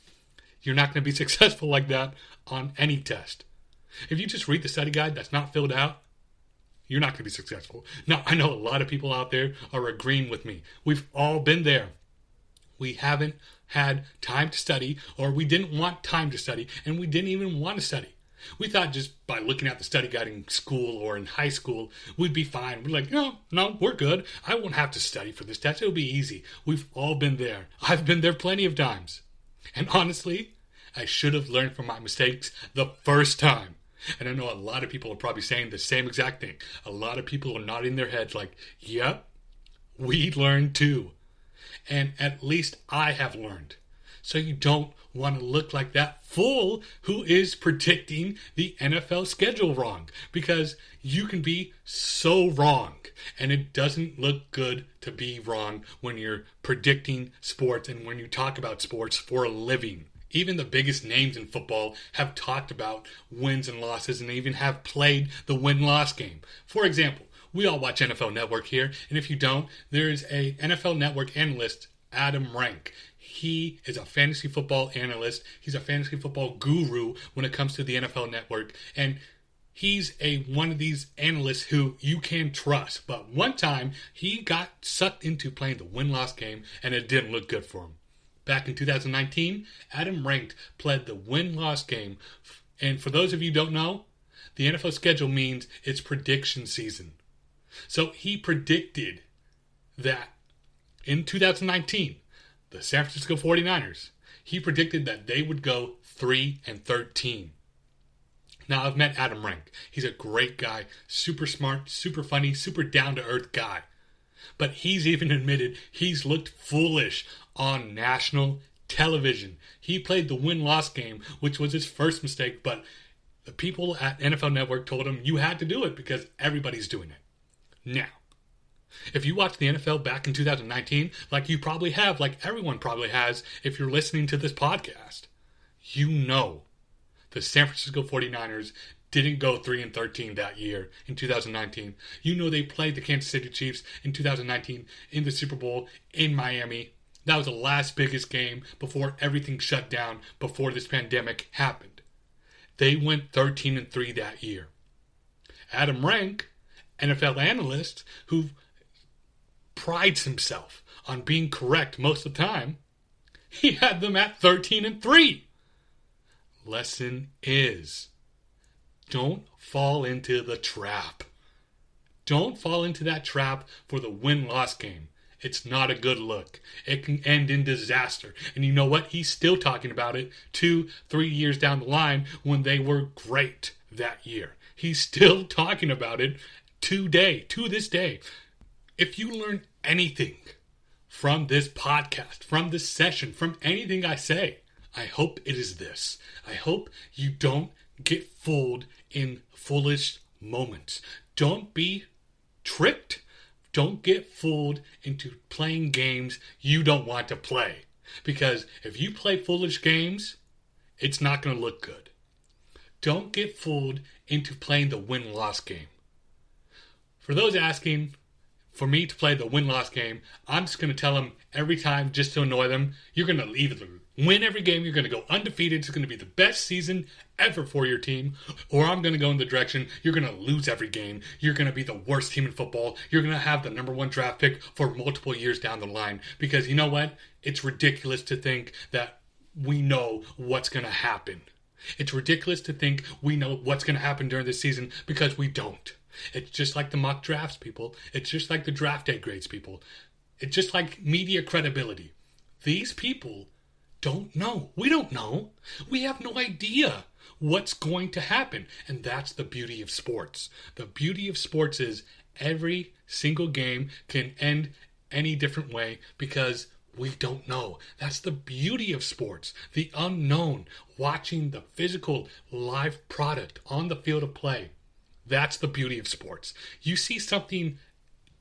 You're not going to be successful like that on any test. If you just read the study guide that's not filled out, you're not going to be successful. Now, I know a lot of people out there are agreeing with me. We've all been there. We haven't had time to study, or we didn't want time to study, and we didn't even want to study. We thought just by looking at the study guide in school or in high school, we'd be fine. We're like, no, we're good. I won't have to study for this test. It'll be easy. We've all been there. I've been there plenty of times. And honestly, I should have learned from my mistakes the first time. And I know a lot of people are probably saying the same exact thing. A lot of people are nodding their heads like, yep, we learned too. And at least I have learned. So you don't want to look like that fool who is predicting the NFL schedule wrong. Because you can be so wrong. And it doesn't look good to be wrong when you're predicting sports and when you talk about sports for a living. Even the biggest names in football have talked about wins and losses and even have played the win-loss game. For example, we all watch NFL Network here, and if you don't, there is a NFL Network analyst, Adam Rank. He is a fantasy football analyst. He's a fantasy football guru when it comes to the NFL Network, and he's one of these analysts who you can trust. But one time, he got sucked into playing the win-loss game, and it didn't look good for him. Back in 2019, Adam Rank played the win-loss game. And for those of you who don't know, the NFL schedule means it's prediction season. So he predicted that in 2019, the San Francisco 49ers, he predicted that they would go 3-13. Now, I've met Adam Rank. He's a great guy, super smart, super funny, super down-to-earth guy. But he's even admitted he's looked foolish on national television. He played the win-loss game, which was his first mistake, but the people at NFL Network told him you had to do it because everybody's doing it. Now, if you watched the NFL back in 2019, like you probably have, like everyone probably has if you're listening to this podcast, you know the San Francisco 49ers didn't go 3-13 that year in 2019. You know they played the Kansas City Chiefs in 2019 in the Super Bowl in Miami. That was the last biggest game before everything shut down, before this pandemic happened. They went 13-3 that year. Adam Rank, NFL analyst who prides himself on being correct most of the time, he had them at 13-3. Lesson is, don't fall into the trap. Don't fall into that trap for the win-loss game. It's not a good look. It can end in disaster. And you know what? He's still talking about it 2-3 years down the line when they were great that year. He's still talking about it to this day. If you learn anything from this podcast, from this session, from anything I say, I hope it is this. I hope you don't get fooled in foolish moments. Don't be tricked. Don't get fooled into playing games you don't want to play. Because if you play foolish games, it's not going to look good. Don't get fooled into playing the win-loss game. For those asking for me to play the win-loss game, I'm just going to tell them every time, just to annoy them, you're going to either win every game, you're going to go undefeated, it's going to be the best season ever for your team, or I'm going to go in the direction, you're going to lose every game, you're going to be the worst team in football, you're going to have the number 1 draft pick for multiple years down the line. Because you know what? It's ridiculous to think that we know what's going to happen. It's ridiculous to think we know what's going to happen during this season, because we don't. It's just like the mock drafts, people. It's just like the draft day grades, people. It's just like media credibility. These people don't know. We don't know. We have no idea what's going to happen. And that's the beauty of sports. The beauty of sports is every single game can end any different way because we don't know. That's the beauty of sports. The unknown. Watching the physical live product on the field of play. That's the beauty of sports. You see something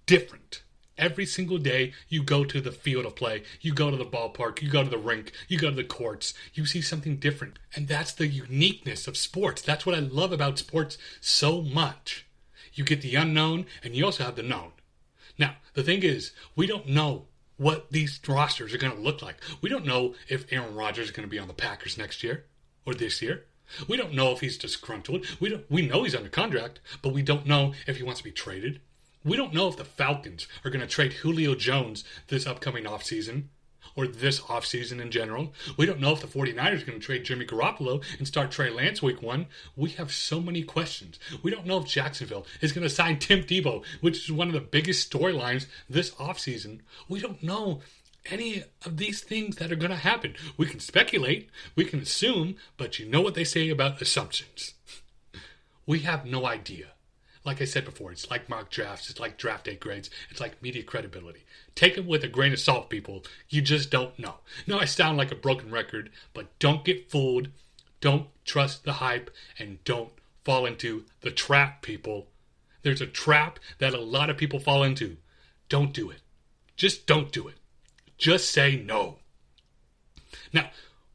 different. Every single day you go to the field of play, you go to the ballpark, you go to the rink, you go to the courts, you see something different. And that's the uniqueness of sports. That's what I love about sports so much. You get the unknown and you also have the known. Now, the thing is, we don't know what these rosters are going to look like. We don't know if Aaron Rodgers is going to be on the Packers next year or this year. We don't know if he's disgruntled. We know he's under contract, but we don't know if he wants to be traded. We don't know if the Falcons are going to trade Julio Jones this upcoming offseason or this offseason in general. We don't know if the 49ers are going to trade Jimmy Garoppolo and start Trey Lance week 1. We have so many questions. We don't know if Jacksonville is going to sign Tim Tebow, which is one of the biggest storylines this offseason. We don't know any of these things that are going to happen. We can speculate, we can assume, but you know what they say about assumptions. We have no idea. Like I said before, it's like mock drafts, it's like draft day grades, it's like media credibility. Take it with a grain of salt, people. You just don't know. No, I sound like a broken record, but don't get fooled, don't trust the hype, and don't fall into the trap, people. There's a trap that a lot of people fall into. Don't do it. Just don't do it. Just say no. Now,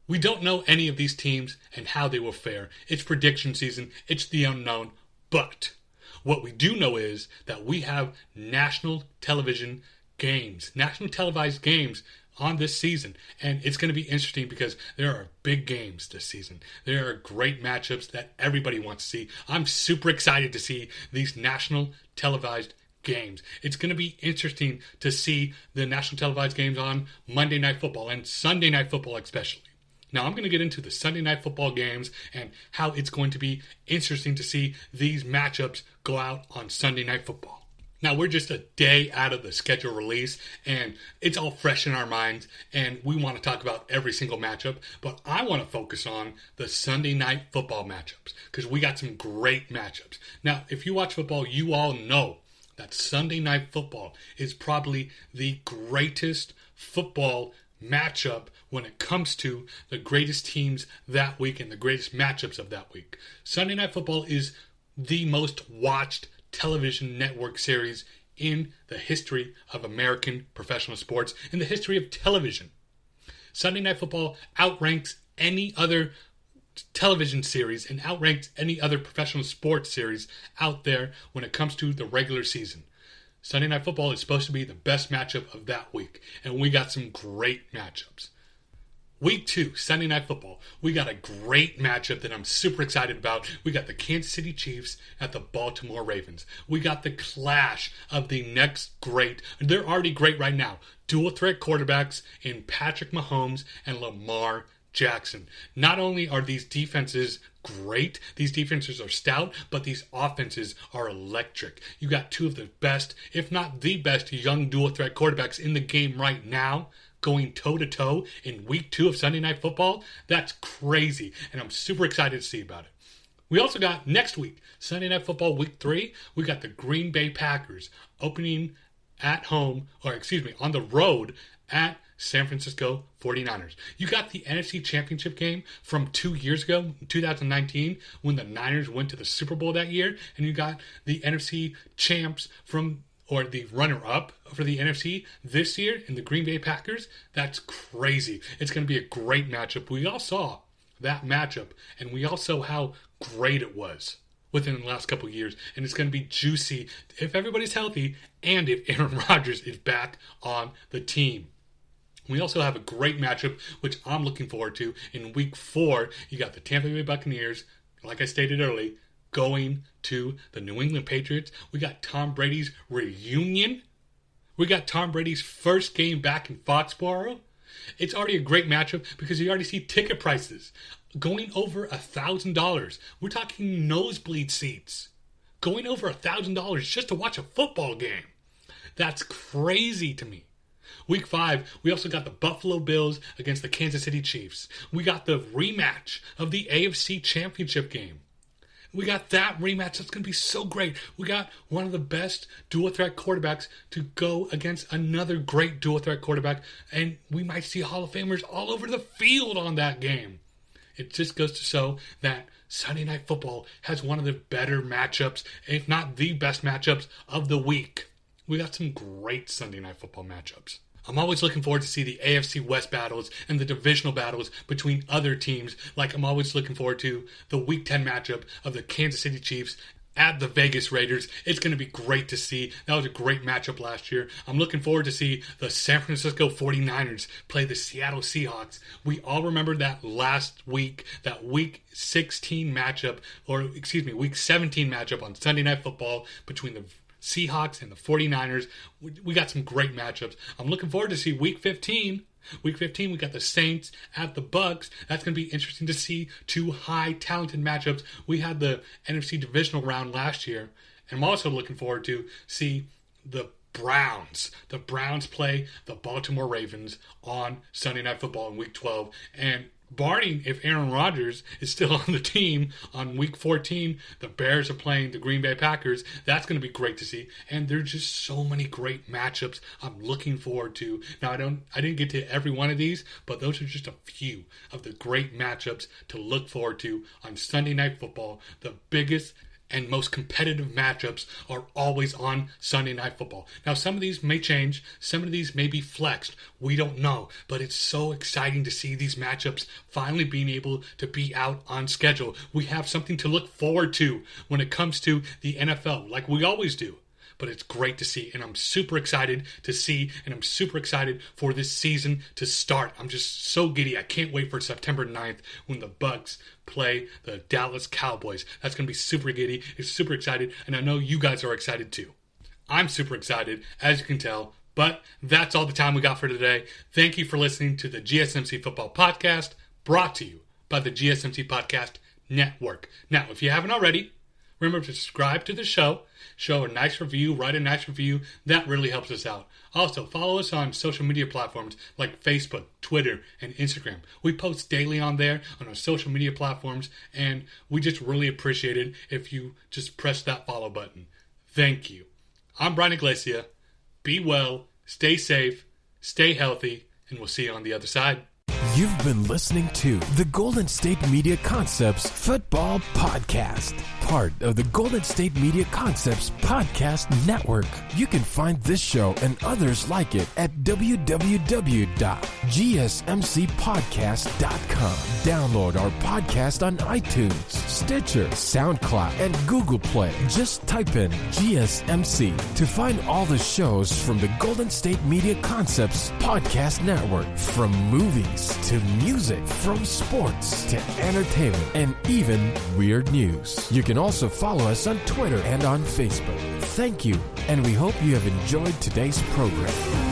we don't know any of these teams and how they will fare. It's prediction season. It's the unknown. But what we do know is that we have national television games, national televised games on this season. And it's going to be interesting because there are big games this season. There are great matchups that everybody wants to see. I'm super excited to see these national televised games. It's going to be interesting to see the national televised games on Monday Night Football and Sunday Night Football especially. Now, I'm going to get into the Sunday Night Football games and how it's going to be interesting to see these matchups go out on Sunday Night Football. Now, we're just a day out of the schedule release, and it's all fresh in our minds, and we want to talk about every single matchup, but I want to focus on the Sunday Night Football matchups because we got some great matchups. Now, if you watch football, you all know that Sunday Night Football is probably the greatest football matchup when it comes to the greatest teams that week and the greatest matchups of that week. Sunday Night Football is the most watched television network series in the history of American professional sports, in the history of television. Sunday Night Football outranks any other television series and outranks any other professional sports series out there when it comes to the regular season. Sunday Night Football is supposed to be the best matchup of that week, and we got some great matchups. Week 2, Sunday Night Football, we got a great matchup that I'm super excited about. We got the Kansas City Chiefs at the Baltimore Ravens. We got the clash of the next great, they're already great right now, dual threat quarterbacks in Patrick Mahomes and Lamar Jackson. Not only are these defenses great, these defenses are stout, but these offenses are electric. You got two of the best, if not the best, young dual threat quarterbacks in the game right now, going toe-to-toe in Week 2 of Sunday Night Football. That's crazy, and I'm super excited to see about it. We also got next week, Sunday Night Football Week 3, we got the Green Bay Packers opening at home, on the road at San Francisco 49ers. You got the NFC Championship game from 2 years ago, 2019, when the Niners went to the Super Bowl that year, and you got the NFC champs or the runner-up for the NFC this year in the Green Bay Packers. That's crazy. It's going to be a great matchup. We all saw that matchup, and we all saw how great it was within the last couple of years, and it's going to be juicy if everybody's healthy and if Aaron Rodgers is back on the team. We also have a great matchup, which I'm looking forward to. In Week 4, you got the Tampa Bay Buccaneers, like I stated earlier, going to the New England Patriots. We got Tom Brady's reunion. We got Tom Brady's first game back in Foxborough. It's already a great matchup because you already see ticket prices going over $1,000. We're talking nosebleed seats. Going over $1,000 just to watch a football game. That's crazy to me. Week 5, we also got the Buffalo Bills against the Kansas City Chiefs. We got the rematch of the AFC Championship game. We got that rematch. That's going to be so great. We got one of the best dual threat quarterbacks to go against another great dual threat quarterback, and we might see Hall of Famers all over the field on that game. It just goes to show that Sunday Night Football has one of the better matchups, if not the best matchups of the week. We got some great Sunday Night Football matchups. I'm always looking forward to see the AFC West battles and the divisional battles between other teams. Like I'm always looking forward to the Week 10 matchup of the Kansas City Chiefs at the Vegas Raiders. It's going to be great to see. That was a great matchup last year. I'm looking forward to see the San Francisco 49ers play the Seattle Seahawks. We all remember that last week, that Week 16 matchup, Week 17 matchup on Sunday Night Football between the Seahawks and the 49ers. We got some great matchups. I'm looking forward to see Week 15. Week 15, we got the Saints at the Bucks. That's going to be interesting to see two high talented matchups. We had the NFC divisional round last year, and I'm also looking forward to see the Browns. The Browns play the Baltimore Ravens on Sunday Night Football in Week 12, and barring if Aaron Rodgers is still on the team on Week 14, the Bears are playing the Green Bay Packers. That's going to be great to see. And there's just so many great matchups I'm looking forward to. Now, I didn't get to every one of these, but those are just a few of the great matchups to look forward to on Sunday Night Football. The biggest and most competitive matchups are always on Sunday Night Football. Now, some of these may change. Some of these may be flexed. We don't know. But it's so exciting to see these matchups finally being able to be out on schedule. We have something to look forward to when it comes to the NFL, like we always do. But it's great to see, and I'm super excited to see, and I'm super excited for this season to start. I'm just so giddy. I can't wait for September 9th when the Bucks play the Dallas Cowboys. That's going to be super giddy. It's super excited, and I know you guys are excited too. I'm super excited, as you can tell, but that's all the time we got for today. Thank you for listening to the GSMC Football Podcast, brought to you by the GSMC Podcast Network. Now, if you haven't already, remember to subscribe to the show a nice review, write a nice review. That really helps us out. Also, follow us on social media platforms like Facebook, Twitter, and Instagram. We post daily on there on our social media platforms, and we just really appreciate it if you just press that follow button. Thank you. I'm Bryan Iglesia. Be well, stay safe, stay healthy, and we'll see you on the other side. You've been listening to the Golden State Media Concepts Football Podcast, part of the Golden State Media Concepts Podcast Network. You can find this show and others like it at www.gsmcpodcast.com. Download our podcast on iTunes, Stitcher, SoundCloud, and Google Play. Just type in GSMC to find all the shows from the Golden State Media Concepts Podcast Network. From movies to music, from sports to entertainment, and even weird news. You can also follow us on Twitter and on Facebook. Thank you, and we hope you have enjoyed today's program.